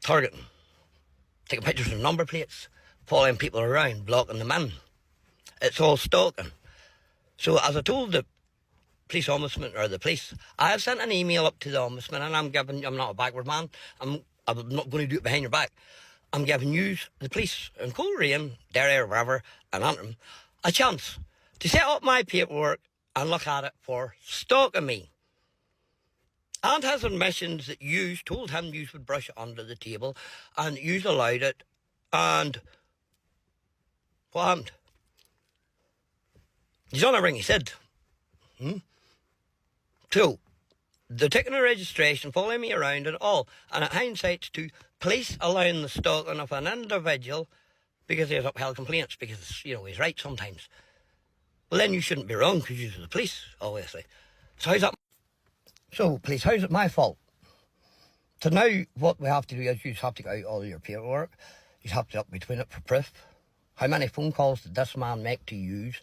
Target them. Taking pictures of number plates, following people around, blocking them in. It's all stalking. So as I told the police ombudsman, or the police, I have sent an email up to the ombudsman, and I'm not a backward man, I'm not going to do it behind your back. I'm giving you, the police in Coleraine, Derry or wherever, and Antrim, a chance to set up my paperwork and look at it for stalking me. And has admissions that you told him you would brush it under the table, and you allowed it, and what happened? He's on everything he said. So, they're taking a registration, following me around and all, and at hindsight to police allowing the stalking of an individual because he has upheld complaints, because, you know, he's right sometimes. Well, then you shouldn't be wrong because you're the police, obviously. So how's that? So, police, how's it my fault? So now what we have to do is you have to get out all your paperwork. You have to up between it for proof. How many phone calls did this man make to use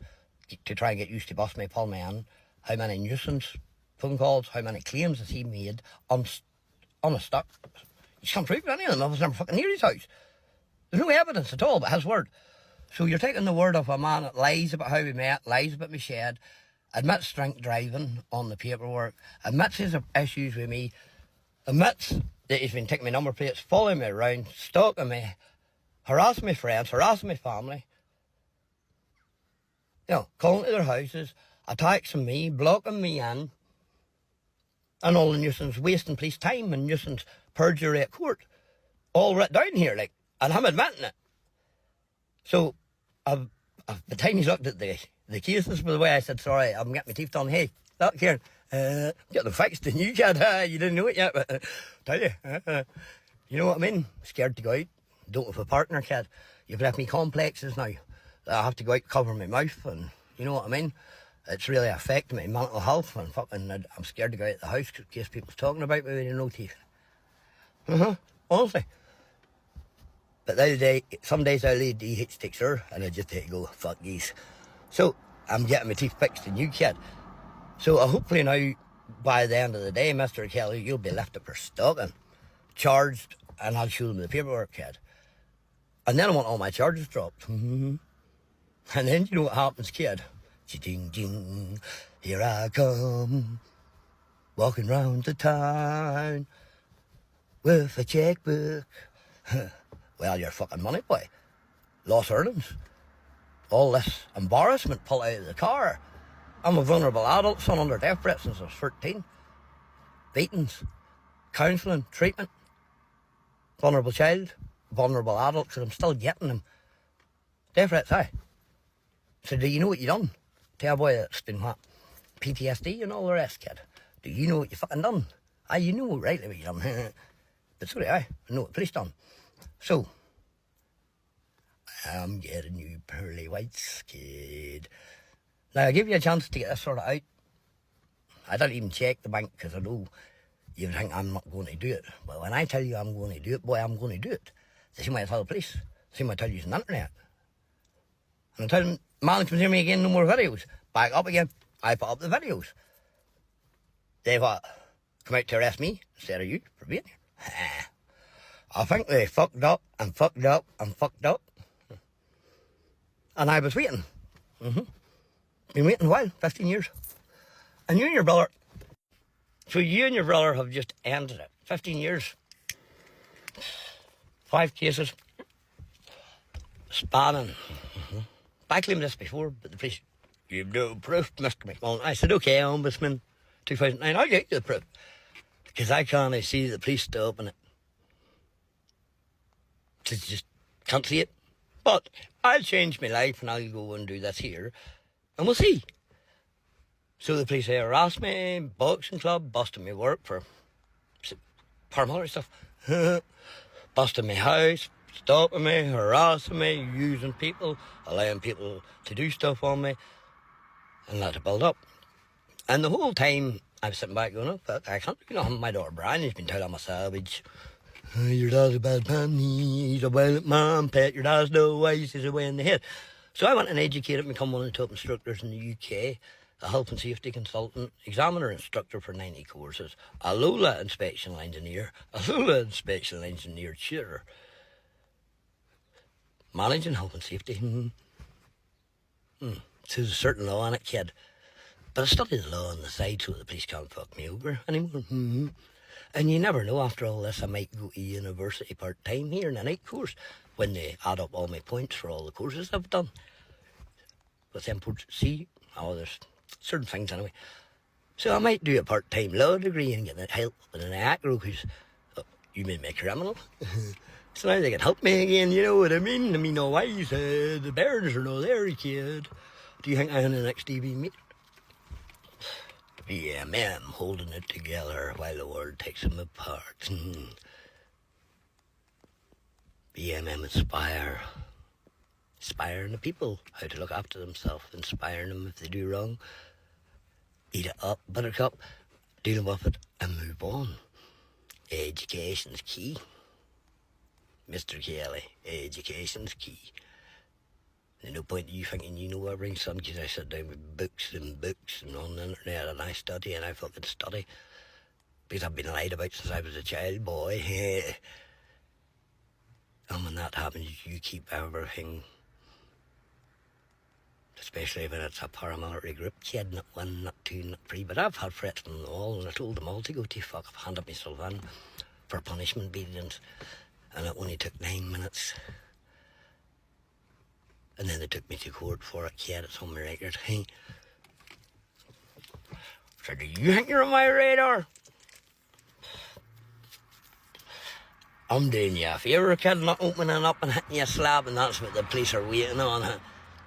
to try and get used to bust me, pull me in? How many nuisance phone calls? How many claims has he made on a stock? You can't prove any of them. I was never fucking near his house. There's no evidence at all but his word. So you're taking the word of a man that lies about how we met, lies about my shed, admits drink driving on the paperwork, admits his issues with me, admits that he's been taking my number plates, following me around, stalking me, harassing my friends, harassing my family. You know, calling to their houses, attacking me, blocking me in, and all the nuisance, wasting police time and nuisance perjury at court. All written down here, like, and I'm admitting it. So, by the time he's looked at the cases, by the way, I said, sorry, I'm getting my teeth done. Hey, look, Kieran, get them fixed, and you kid, you didn't know it yet, but tell you, you know what I mean? Scared to go out, don't have a partner, kid. You've left me complexes now. I have to go out, cover my mouth, and you know what I mean? It's really affecting my mental health, and fucking, I'm scared to go out of the house in case people's talking about me with no teeth. Honestly. But the other day, some days I lay DH takes her, and I just had to go, fuck these. So, I'm getting my teeth fixed, and you kid. So, hopefully now, by the end of the day, Mr. Kelly, you'll be lifted for stalking, charged, and I'll show them the paperwork, kid. And then I want all my charges dropped. And then you know what happens, kid? Ching, ching, here I come, walking round the town with a checkbook. Well, you're fucking money, boy. Lost earnings. All this embarrassment pulled out of the car. I'm a vulnerable adult, son under death threat since I was 13. Beatings, counselling, treatment. Vulnerable child, vulnerable adult, because I'm still getting them. Death threats, aye. So do you know what you done? Tell a boy that's been what? PTSD and all the rest, kid. Do you know what you fucking done? Aye, you know rightly what you done. But sorry, I know what police done. So, I'm getting you pearly whites, kid. Now, I give you a chance to get this sorted out. I didn't even check the bank because I know you think I'm not going to do it. But when I tell you I'm going to do it, boy, I'm going to do it. The same way I tell the police. The same way I tell you on the internet. And I tell them, management hear me again, no more videos. Back up again. I put up the videos. They what? Come out to arrest me instead of you for being here. I think they fucked up and fucked up and fucked up. And I was waiting. Been waiting a while, 15 years. And you and your brother, so you and your brother have just ended it. 15 years. 5 cases. Spanning. I claimed this before, but the police, you've no proof, Mr. McMullen. I said, okay, Ombudsman, 2009, I'll get you the proof. Because I can't see the police stopping it. Just can't see it. But I'll change my life and I'll go and do this here. And we'll see. So the police harassed me, boxing club, busted me work for paramilitary stuff. Busted my house, stopping me, harassing me, using people, allowing people to do stuff on me, and let it build up. And the whole time I was sitting back going, oh, fuck, I can't do nothing. My daughter Bryan has been told I'm a savage. Your dad's a bad man, he's a violent man, pet, your dad's no wise, he's away in the head. So I went and educated, become one of the top instructors in the UK, a health and safety consultant, examiner instructor for 90 courses, a Lola inspectional engineer, a Lola inspectional engineer tutor, managing health and safety. So there's a certain law in it, kid. But I studied the law on the side so the police can't fuck me over anymore. And you never know, after all this, I might go to university part-time here in a night course when they add up all my points for all the courses I've done. But then, see, oh, there's certain things anyway. So I might do a part-time law degree and get the help in an acro, because you made me a criminal. So now they can help me again, you know what I mean? I mean, no wise, the birds are not there, kid. Do you think I'm the next TV meet? Yeah, man, holding it together while the world takes them apart. BMM inspire. Inspiring the people how to look after themselves, inspiring them if they do wrong. Eat it up, buttercup, deal with it and move on. Education's key. Mr. Kelly, education's key. There's no point in you thinking you know everything, son, because I sit down with books and on the internet and I study and I fucking study. Because I've been lied about since I was a child, boy. And when that happens, you keep everything. Especially when it's a paramilitary group, kid, not one, not two, not three. But I've had threats from them all, and I told them all to go to fuck. I've handed myself in for punishment beatings, and it only took 9 minutes. And then they took me to court for it, kid. It's on my record. Hey. So do you think you're on my radar? I'm doing you a favour, kid, not opening up and hitting you a slab, and that's what the police are waiting on.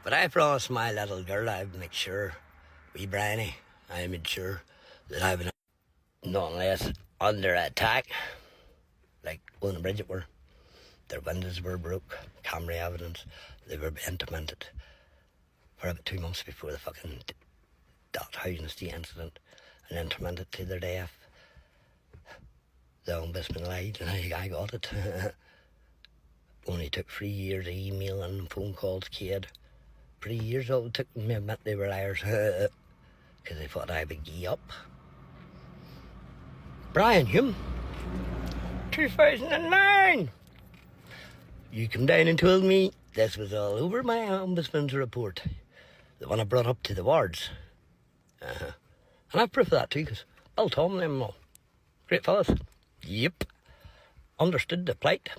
But I promised my little girl I'd make sure, wee Bryany, I made sure that I would not unless under attack, like on the bridge it were. Their windows were broke, camera evidence, they were implemented for about 2 months before the fucking housing estate incident, and implemented to their death. The ombudsman lied and I got it. Only took 3 years of email and phone calls, kid. 3 years old, it took me a minute they were liars. Because they thought I would give up. Bryan Humme, 2009. You come down and told me this was all over my ombudsman's report. The one I brought up to the wards. And I've proof of that too, because Bill Tomlin and them all. Great fellas. Yep. Understood the plight.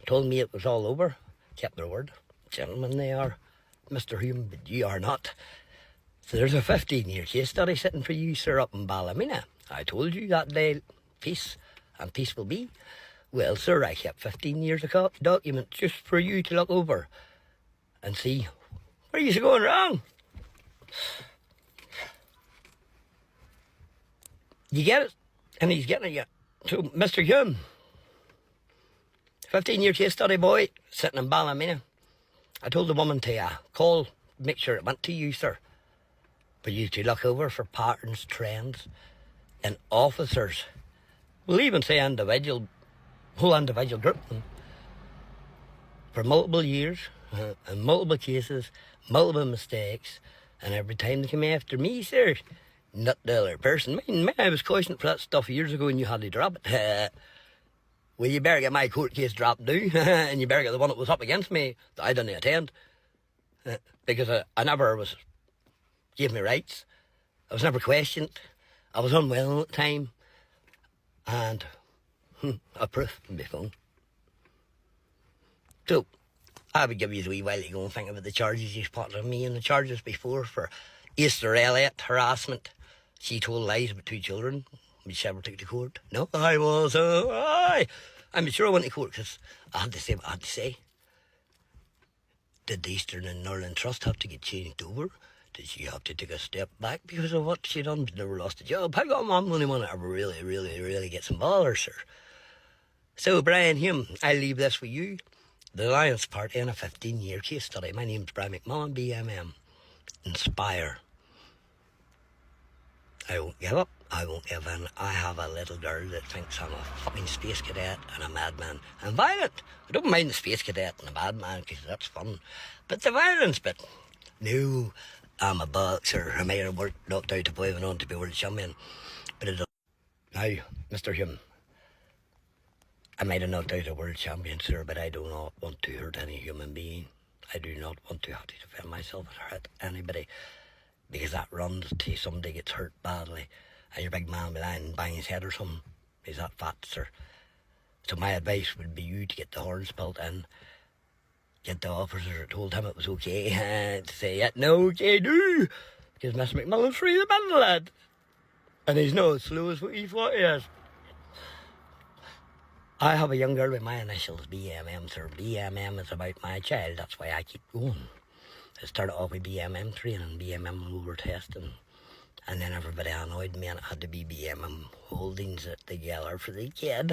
Told me it was all over. Kept their word. Gentlemen they are. Mr. Hume, but you are not. So there's a 15-year case study sitting for you, sir, up in Ballymena. I told you that day, peace, and peace will be. Well, sir, I kept 15 years of documents just for you to look over and see where you're going wrong. You get it? And he's getting it yet. So, Mr. Hume, 15-year case study, boy, sitting in Ballymena. I told the woman to call, make sure it went to you, sir. For you to look over for patterns, trends, and officers. We'll even say whole individual group. For multiple years, and multiple cases, multiple mistakes, and every time they come after me, sir, not the other person. I was cautioned for that stuff years ago and you had to drop it. Well, you better get my court case dropped now, and you better get the one that was up against me that I didn't attend. Because I never was gave me rights. I was never questioned. I was unwell at the time. And a proof can be found. So, I would give you a wee while to go and think about the charges you put on me and the charges before for Easter Elliott, harassment. She told lies about 2 children. We never took to court. No, I was, I'm sure I went to court because I had to say what I had to say. Did the Eastern and Northern Trust have to get changed over? Did she have to take a step back because of what she done? She never lost a job. How come I'm the only one that ever really gets involved, sir? So, Bryan Hume, I leave this with you. The Alliance Party in a 15-year case study. My name's Bryan McMullen, BMM. Inspire. I won't give up. I won't give in. I have a little girl that thinks I'm a fucking space cadet and a madman. I'm violent. I don't mind the space cadet and the madman because that's fun. But the violence bit. No, I'm a boxer. I may have knocked out a boy went on to be world champion. But it now, Mr. Hume, I might have knocked out a world champion, sir, but I do not want to hurt any human being. I do not want to have to defend myself or hurt anybody. Because that runs to somebody gets hurt badly and your big man will be lying and bang his head or something. He's that fat, sir. So my advice would be you to get the horns built in, get the officer that told him it was okay, and to say, yeah, no, okay, do. Because Mr. McMillan's free the middle, lad. And he's no as slow as what he thought he is. I have a young girl with my initials, BMM, sir. BMM is about my child, that's why I keep going. I started off with BMM training, BMM over testing. And then everybody annoyed me and it had to be BMM holdings it together for the kid.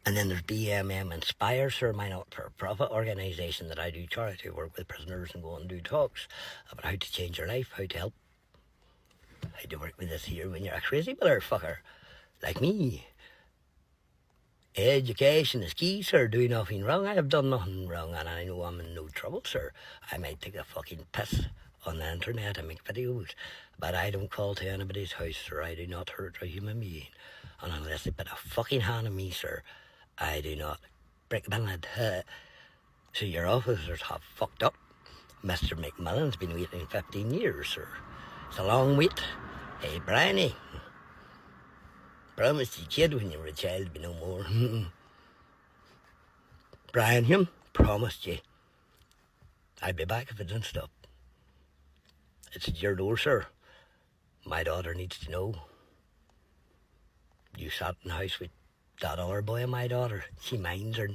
And then there's BMM Inspire, sir, my not-for-profit organisation that I do charity work with prisoners and go and do talks about how to change your life, how to help, how to work with this here when you're a crazy motherfucker like me. Education is key, sir. Do nothing wrong. I have done nothing wrong and I know I'm in no trouble, sir. I might take a fucking piss on the internet and make videos, but I don't call to anybody's house, sir. I do not hurt a human being. And unless they put a fucking hand on me, sir, I do not break my head. So your officers have fucked up. Mr. McMillan's been waiting 15 years, sir. It's a long wait. Hey, Bryany. Promised your kid when you were a child be no more. Bryan Humme promised you. I'd be back if it didn't stop. It's at your door, sir. My daughter needs to know. You sat in the house with that other boy of my daughter. She minds her.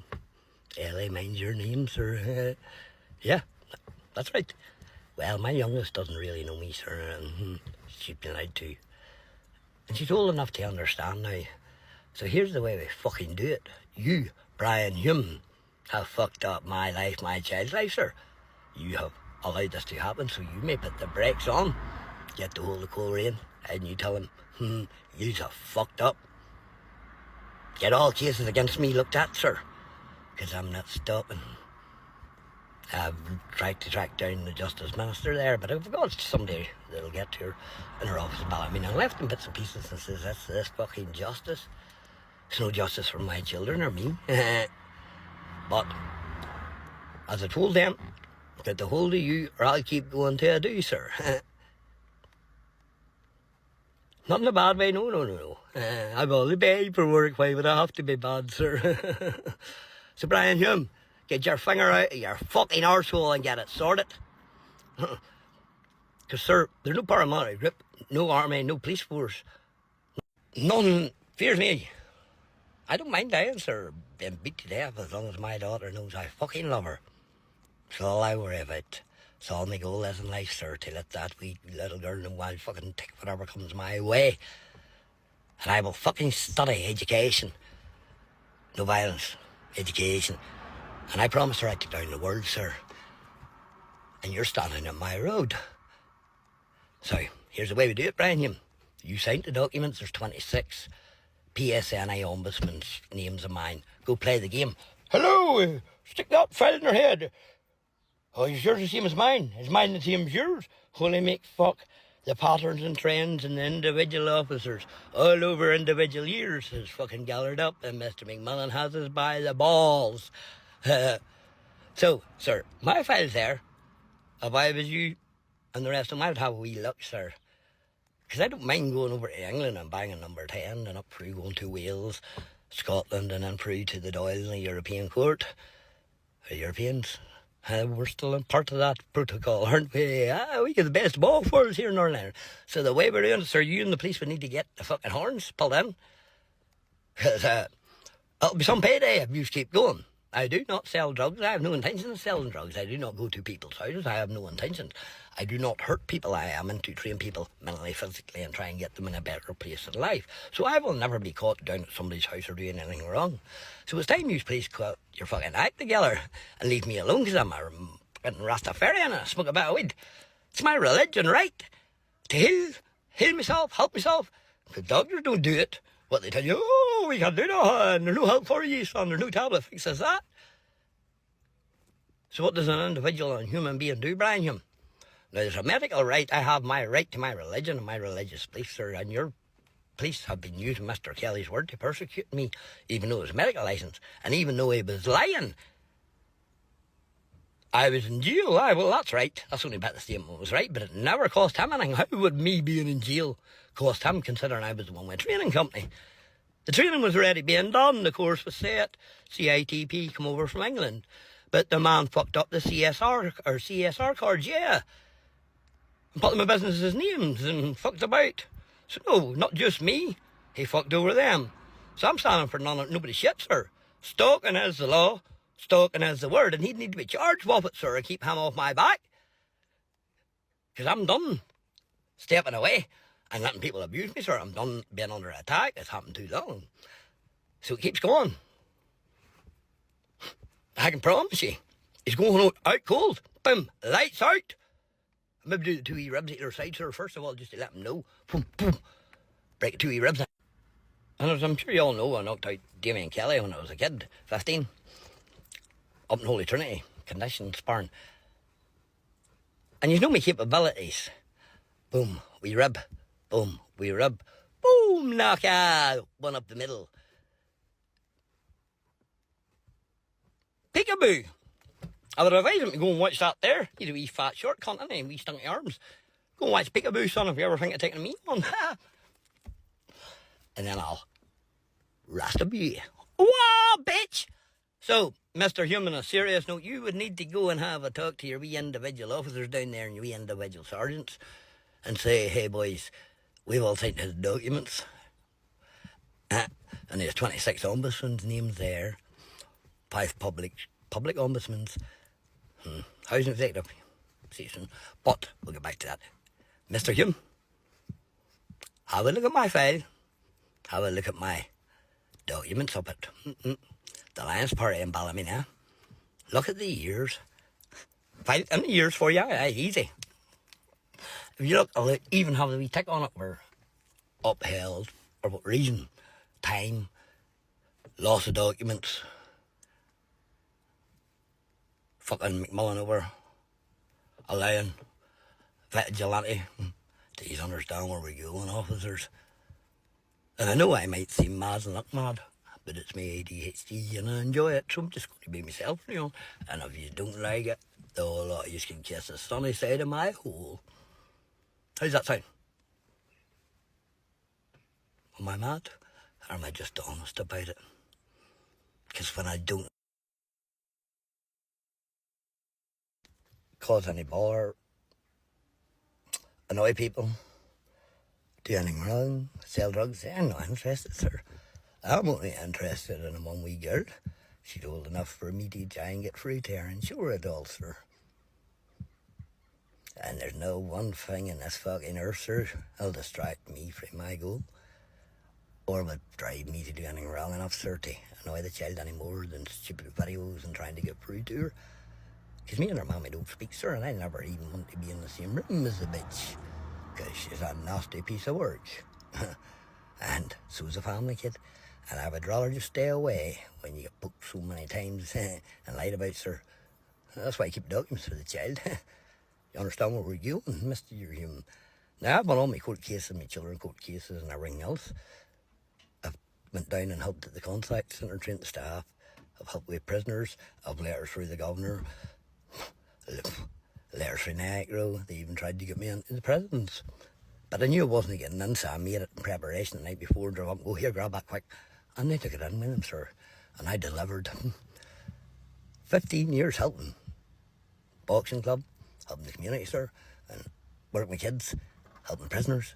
Ellie minds your name, sir. Yeah, that's right. Well, my youngest doesn't really know me, sir. She's been out too. And she's old enough to understand now. So here's the way we fucking do it. You, Bryan Humme, have fucked up my life, my child's life, sir. You have allowed this to happen, so you may put the brakes on, get the hold of Coleraine, and you tell him, you have fucked up. Get all cases against me looked at, sir, because I'm not stopping. I've tried to track down the Justice Minister there, but I've got somebody that'll get to her in her office. I mean, I left in bits and pieces and says, that's this fucking justice. There's no justice for my children or me. But, as I told them, get the hold of you or I'll keep going till I do, sir. Not in a bad way, no. I've only paid for work, why would I have to be bad, sir? So Bryan Humme, get your finger out of your fucking arsehole and get it sorted. Because, sir, there's no paramilitary grip, no army, no police force. None fears me. I don't mind dying, sir, being beat to death as long as my daughter knows I fucking love her. It's all I worry about. It's all my goal is in life, sir, to let that wee little girl know I'll fucking take whatever comes my way. And I will fucking study education. No violence. Education. And I promise her I'd take down the world, sir. And you're standing on my road. So, here's the way we do it, Bryan Humme. You signed the documents, there's 26. PSNI ombudsman's names of mine. Go play the game. Hello, stick that file in your head. Oh, is yours the same as mine? Is mine the same as yours? Holy make fuck. The patterns and trends and the individual officers all over individual years is fucking gathered up and Mr. McMillan has us by the balls. So, sir, my file's there. If I was you and the rest of them, I'd have a wee look, sir. Because I don't mind going over to England and banging number 10 and up through going to Wales, Scotland and then through to the Dáil in the European Court. The Europeans. We're still in part of that protocol, aren't we? We get the best of all worlds here in Northern Ireland. So the way we're doing it, sir, you and the police would need to get the fucking horns pulled in. Because it'll be some payday if you keep going. I do not sell drugs. I have no intention of selling drugs. I do not go to people's houses. I have no intention. I do not hurt people. I am into train people mentally, physically, and try and get them in a better place in life. So I will never be caught down at somebody's house or doing anything wrong. So it's time you please cut your fucking act together and leave me alone because I'm a fucking Rastafarian and I smoke a bit of weed. It's my religion, right? To heal myself, help myself. The doctors don't do it. What they tell you, oh, we can't do that, and there's no help for you, son, there's no tablet fixes that. So what does an individual and human being do, Bryan Humme? Now, there's a medical right. I have my right to my religion and my religious beliefs, sir, and your police have been using Mr. Kelly's word to persecute me, even though it was a medical licence, and even though he was lying. I was in jail. Well, that's right. That's only about the statement was right, but it never cost him anything. How would me being in jail cost him, considering I was the one with a training company? The training was already being done. The course was set. CITP come over from England. But the man fucked up the CSR cards, yeah. and put my businesses' names and fucked about. So no, not just me. He fucked over them. So I'm standing for nobody shit, sir. Stalking is the law. Stalking is the word. And he'd need to be charged with it, sir, and keep him off my back. Because I'm done stepping away and letting people abuse me, sir. I'm done being under attack. It's happened too long. So it keeps going. I can promise you, he's going out cold. Boom, lights out. Maybe do the 2 wee ribs either side, sir, first of all, just to let him know. Boom, boom. Break the 2 wee ribs. And as I'm sure you all know, I knocked out Damien Kelly when I was a kid, 15. Up in Holy Trinity, condition sparring. And you know my capabilities. Boom, wee rib. Boom, wee rib. Boom, knockout. One up the middle. Peekaboo. I would advise him to go and watch that there. He's a wee fat short cunt, isn't he? Wee stunky arms. Go and watch Peekaboo, son, if you ever think of taking me on. And then I'll rastab you. Wow, bitch! So, Mr. Hume, on a serious note, you would need to go and have a talk to your wee individual officers down there and your wee individual sergeants and say, hey boys, we've all signed his documents. And there's 26 ombudsmen's names there. 5 public ombudsmen's. Housing executive season. But we'll get back to that. Mr. Hume, have a look at my file. Have a look at my documents up at the Lions Party in Ballymena. Look at the years. 5 and the years for you, easy. If you look, I'll even have the wee tick on it where upheld, or what reason, time, loss of documents, fucking McMullen over, allowing vigilante. Do you understand where we're going, officers? And I know I might seem mad and look mad, but it's my ADHD and I enjoy it, so I'm just going to be myself, you know. And if you don't like it, the whole lot of you can kiss the sunny side of my hole. How's that sound? Am I mad? Or am I just honest about it? Because when I don't cause any bother, annoy people, do anything wrong, sell drugs, I'm not interested, sir. I'm only interested in a one wee girl. She's old enough for me to try and get through to her and show her it all, sir. And there's no one thing in this fucking earth, sir, that'll distract me from my goal, or would drive me to do anything wrong enough, sir, to annoy the child any more than stupid videos and trying to get through to her. Because me and her mammy don't speak, sir, and I never even want to be in the same room as the bitch, because she's a nasty piece of work. And so's a family kid, and I would rather just stay away when you get booked so many times and lied about, sir. That's why I keep documents for the child. You understand what we're doing, Mr. Hume? Now, I've won all my court cases, my children court cases and everything else. I've went down and helped at the contact centre, trained the staff. I've helped with prisoners. I've letters through the governor. Letters through Niagara. They even tried to get me into the prisons. But I knew I wasn't getting in, so I made it in preparation the night before and drove up and go, here, grab that quick. And they took it in with them, sir. And I delivered 15 years helping. Boxing club, helping the community, sir. And working with kids, helping prisoners.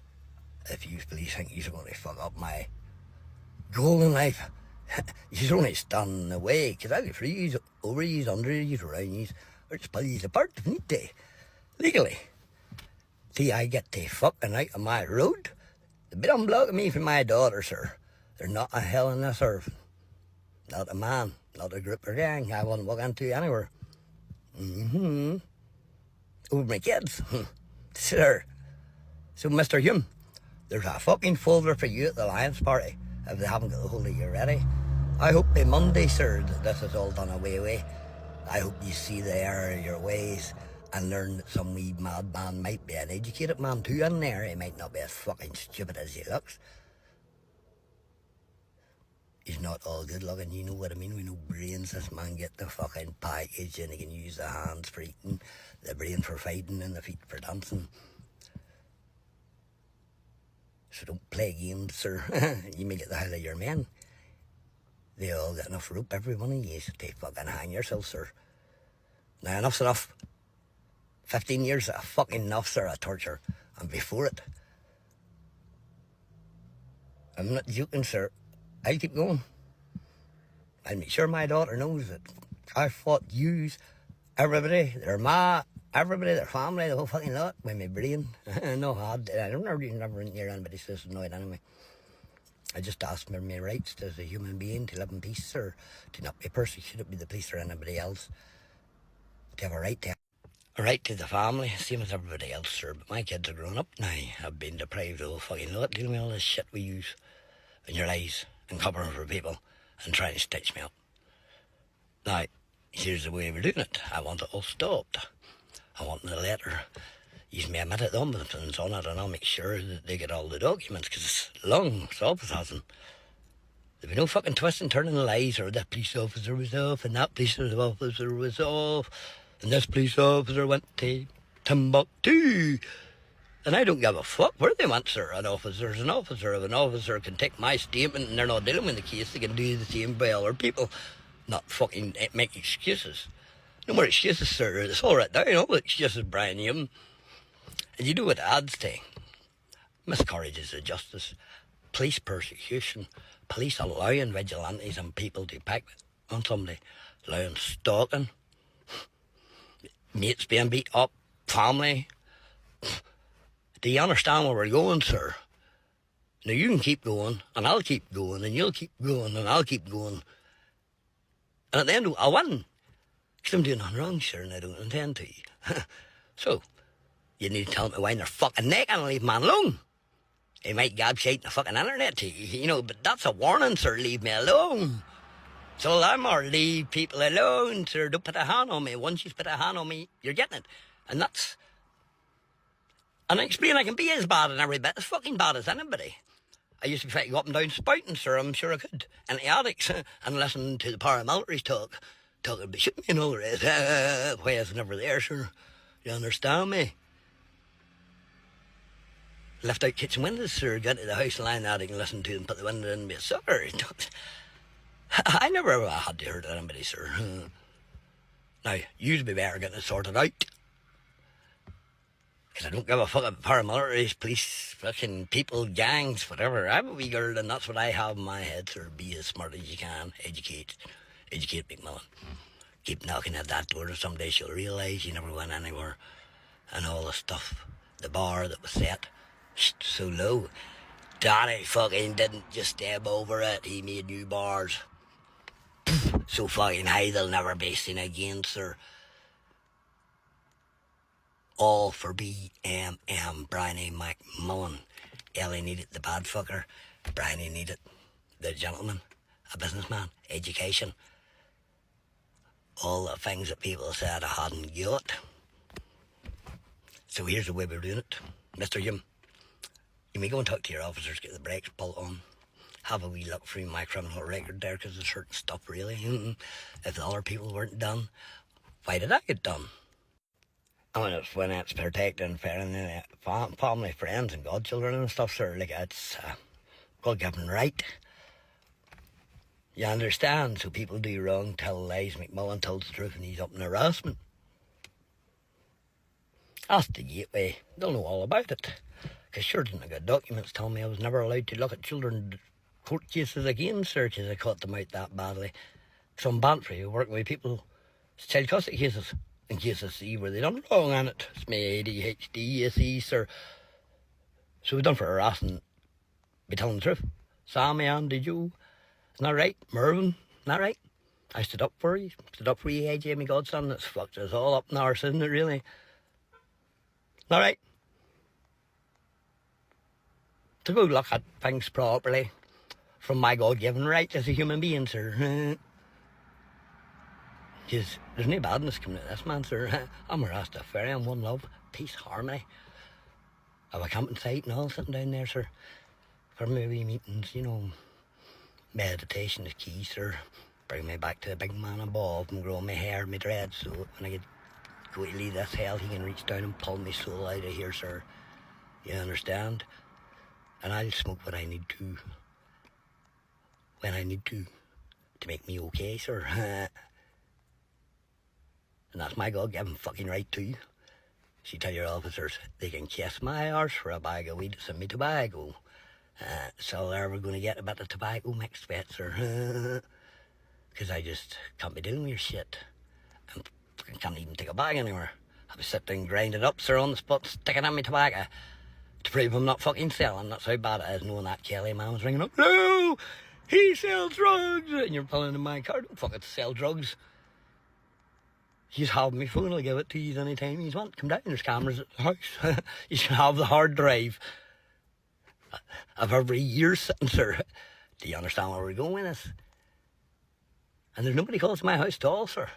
If you police think you're going to fuck up my goal in life, you're only standing in the way, because I'll get through you, over you, under you, around you, or just pull you apart if need to, legally. See, I get to fucking out of my road. The bit unblocking me from my daughter, sir. There's not a hell in this earth. Not a man, not a group or gang I wouldn't walk into anywhere. Over my kids. Sir. So, Mr. Hume, there's a fucking folder for you at the Lions Party, if they haven't got a hold of you already. I hope by Monday, sir, that this is all done away with. I hope you see the error of your ways and learn that some wee madman might be an educated man too in there. He might not be as fucking stupid as he looks. He's not all good looking, you know what I mean? We know brains, this man get the fucking package and he can use the hands for eating, the brain for fighting and the feet for dancing. So don't play games, sir. You may get the hell of your men. They all got enough rope, every one of you, to fucking hang yourself, sir. Now enough's enough. 15 years of fucking enough, sir, of torture. And before it, I'm not joking, sir. I'll keep going. I'll make sure my daughter knows that I fought yous, everybody, their ma, everybody, their family, the whole fucking lot, with my brain. No, I don't never hear anybody's this annoyed anyway. I just asked for my rights as a human being to live in peace, sir, to not be persecuted by the police or anybody else, to have a right to the family, same as everybody else, sir. But my kids are grown up now. I've been deprived of the fucking lot, dealing with all this shit we use in your eyes and covering for people and trying to stitch me up. Now, here's the way we're doing it. I want it all stopped. I want the letter. Use me admit it, the ombudsman's on it, and I'll make sure that they get all the documents, because it's long, it's office hasn't. There'll be no fucking twisting, turning the lies, or that police officer was off, and that police officer was off, and this police officer went to Timbuktu. And I don't give a fuck where they went, sir. An officer's an officer. If an officer can take my statement and they're not dealing with the case, they can do the same by other people. Not fucking make excuses. No more excuses, sir. It's all right down. All the excuses, Bryan Humme. And you know what it adds to? Miscarriages of justice, police persecution, police allowing vigilantes and people to pick on somebody, allowing stalking, mates being beat up, family. Do you understand where we're going, sir? Now you can keep going, and I'll keep going, and you'll keep going, and I'll keep going. And at the end, I'll win. Because I'm doing nothing wrong, sir, and I don't intend to. So, you need to tell me why they're fucking neck and leave man alone. He might gab shite in the fucking internet to you, you know, but that's a warning, sir. Leave me alone. So I'm or leave people alone, sir. Don't put a hand on me. Once you put a hand on me, you're getting it. And that's... And I explain I can be as bad and every bit as fucking bad as anybody. I used to try to go up and down spouting, sir. I'm sure I could. And the attics, and listen to the paramilitaries talking about shooting me and all the rest. Why I was never there, sir. You understand me? Left out kitchen windows, sir. Got to the house and line attic and listened to them put the window in and be a sucker. I never ever had to hurt anybody, sir. Now, you'd be better getting it sorted out. Because I don't give a fuck about paramilitaries, police, fucking people, gangs, whatever. I'm a wee girl and that's what I have in my head, sir. Be as smart as you can. Educate Big Melon. Keep knocking at that door and someday she'll realise you never went anywhere. And all the stuff, the bar that was set so low. Danny fucking didn't just step over it. He made new bars. So fucking high they'll never be seen again, sir. All for BMM, Bryan McMullen. Ellie needed the bad fucker. Bryan needed the gentleman, a businessman, education. All the things that people said I hadn't got. So here's the way we're doing it. Mr. Humme, you may go and talk to your officers, get the brakes pulled on. Have a wee look through my criminal record there, because there's certain stuff really. If the other people weren't done, why did I get done? And when it's protecting family, friends and godchildren and stuff, sir, like it's God-given right. You understand? So people do wrong, tell lies. McMullen tells the truth and he's up in harassment. Ask the gateway, they'll know all about it. Because sure didn't I got documents telling me I was never allowed to look at children court cases again, sir, because I caught them out that badly. Some Bantry working with people, child custody cases. In case I see where they done wrong on it. It's my ADHD, SE, sir. So we're done for harassing, be telling the truth. Sammy, Andy, Joe, isn't that right? Mervyn, isn't that right? I stood up for you, AJ, my godson. That's fucked us all up in ours, isn't it, really? Isn't that right? To go look at things properly from my God-given right as a human being, sir. Because there's no badness coming to this man, sir. I'm a Rastafarian, one love, peace, harmony. I have a camping site and all sitting down there, sir. For my wee meetings, you know. Meditation is key, sir. Bring me back to the big man above and grow my hair, my dreads, so when I go to leave this hell, he can reach down and pull my soul out of here, sir. You understand? And I'll smoke what I need to. When I need to make me okay, sir. And that's my God-given fucking right too. So you tell your officers they can kiss my arse for a bag of weed to send me tobacco. So they're ever going to get a bit of tobacco mixed with, sir. Because I just can't be doing your shit. And I can't even take a bag anywhere. I'll be sitting and grind it up, sir, on the spot, sticking in my tobacco to prove I'm not fucking selling. That's how bad it is, knowing that Kelly man was ringing up. No, he sells drugs. And you're pulling in my car. Don't fucking sell drugs. You just have my phone. I'll give it to you anytime you want. Come down. There's cameras at the house. You should have the hard drive of every year sitting, sir. Do you understand where we're going with this? And there's nobody calls my house at all, sir.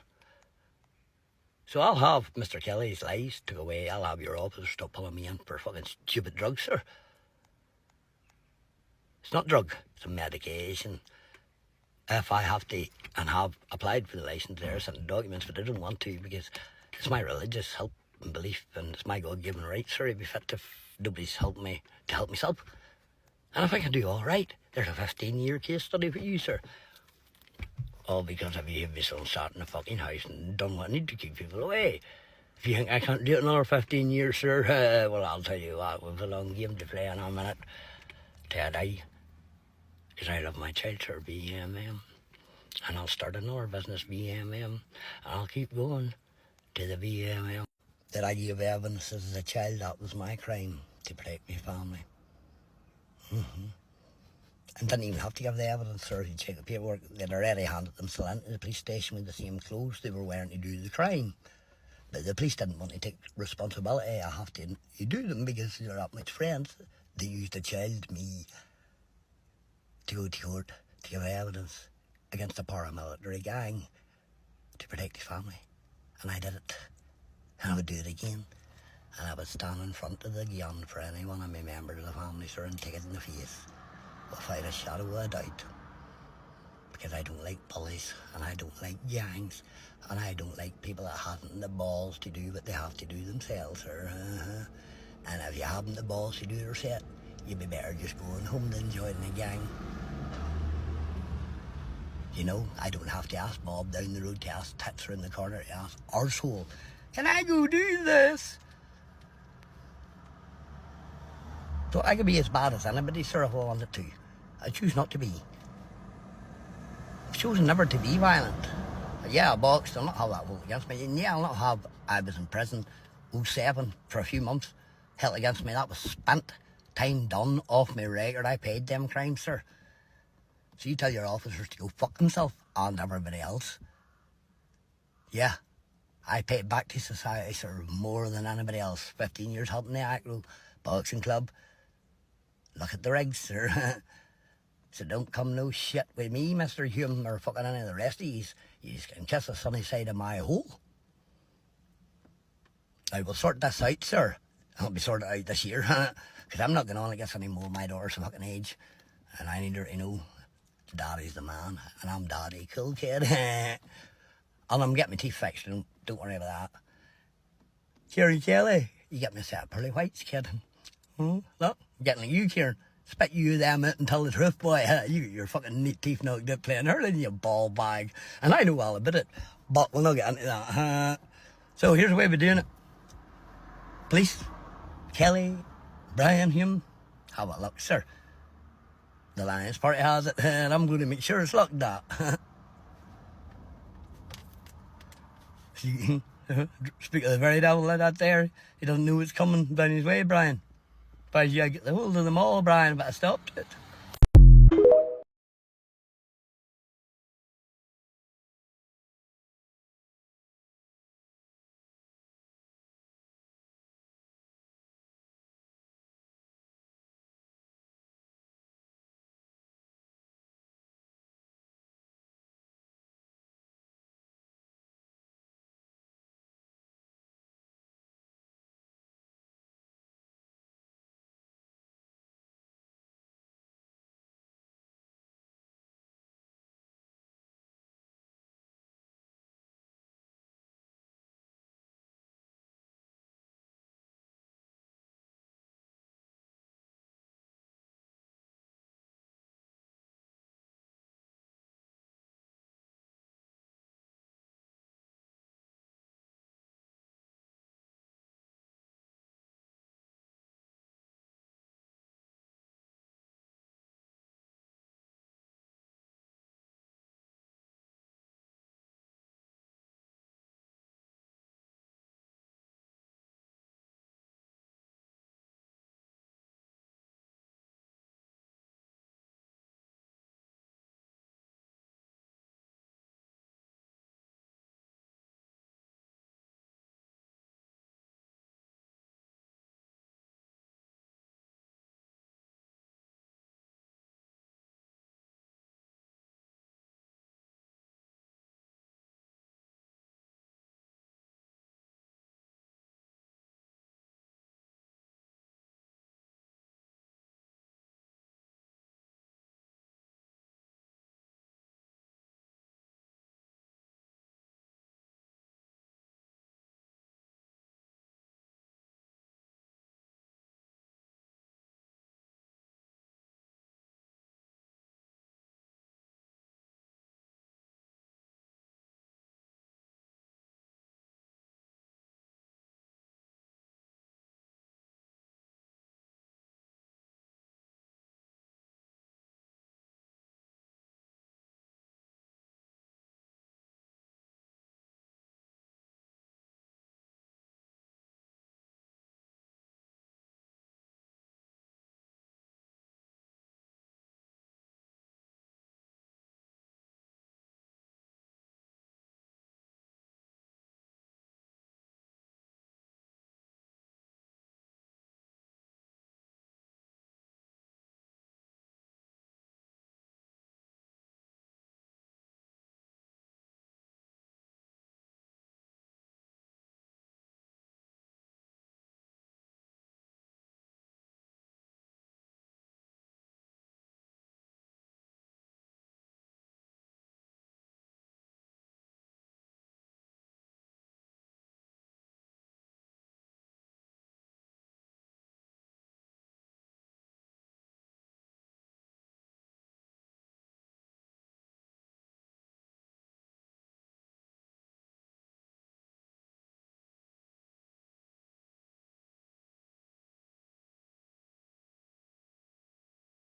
So I'll have Mr. Kelly's lies took away. I'll have your officer stop pulling me in for fucking stupid drugs, sir. It's not drug, it's a medication. If I have to, and have applied for the licence there, sent the documents, but I don't want to because it's my religious help and belief, and it's my God-given right, sir. I'd be fit if nobody's helping me to help myself. And if I can do all right, there's a 15-year case study for you, sir. All because if you have my son sat in a fucking house and done what I need to keep people away. If you think I can't do it another 15 years, sir, well, I'll tell you what, we've a long game to play in a minute till I die. Because I love my child, sir, BMM. And I'll start another business, BMM. And I'll keep going to the BMM. That I gave evidence as a child, that was my crime, to protect my family. And didn't even have to give the evidence, sir. You check the paperwork, they'd already handed themselves into the police station with the same clothes they were wearing to do the crime. But the police didn't want to take responsibility. I have to you do them because they're that much friends. They used a child, me, to go to court to give evidence against a paramilitary gang to protect his family. And I did it. And I would do it again. And I would stand in front of the gun for any one of my members of the family, sir, and take it in the face without a shadow of a doubt. Because I don't like bullies, and I don't like gangs, and I don't like people that haven't the balls to do what they have to do themselves, sir. And if you haven't the balls to do your set, you'd be better just going home than joining a gang. You know, I don't have to ask Bob down the road to ask Titzer in the corner to ask arsehole, can I go do this? So I could be as bad as anybody, sir, if I wanted to. I choose not to be. I've chosen never to be violent. But yeah, I boxed, I'll not have that vote against me. And yeah, I'll not have, I was in prison 07 for a few months, held against me. That was spent, time done, off my record. I paid them crimes, sir. So you tell your officers to go fuck themselves and everybody else. Yeah, I paid back to society, sir, more than anybody else. 15 years helping the Acro Boxing Club. Look at the rigs, sir. So don't come no shit with me, Mr. Hume, or fucking any of the rest of yous. Yous can kiss the sunny side of my hole. I will sort this out, sir. I'll be sorted out this year, because I'm not going on, I guess, anymore. My daughter's a fucking age, and I need her to know Daddy's the man, and I'm Daddy, cool kid. And I'm getting my teeth fixed, don't worry about that. Cherry Kelly, you get me a set of pearly whites, kid. Look, I'm getting like you, Kieran. Spit you them out and tell the truth, boy. You get your fucking neat teeth knocked out playing hurling, you ball bag. And I know all about it, but we'll not get into that. So here's the way we're doing it. Police, Kelly, Bryan, Humme, have a look, sir. The Lions Party has it, and I'm going to make sure it's locked up. Speak of the very devil like that there. He doesn't know what's coming down his way, Bryan. But you get the hold of them all, Bryan, but I stopped it.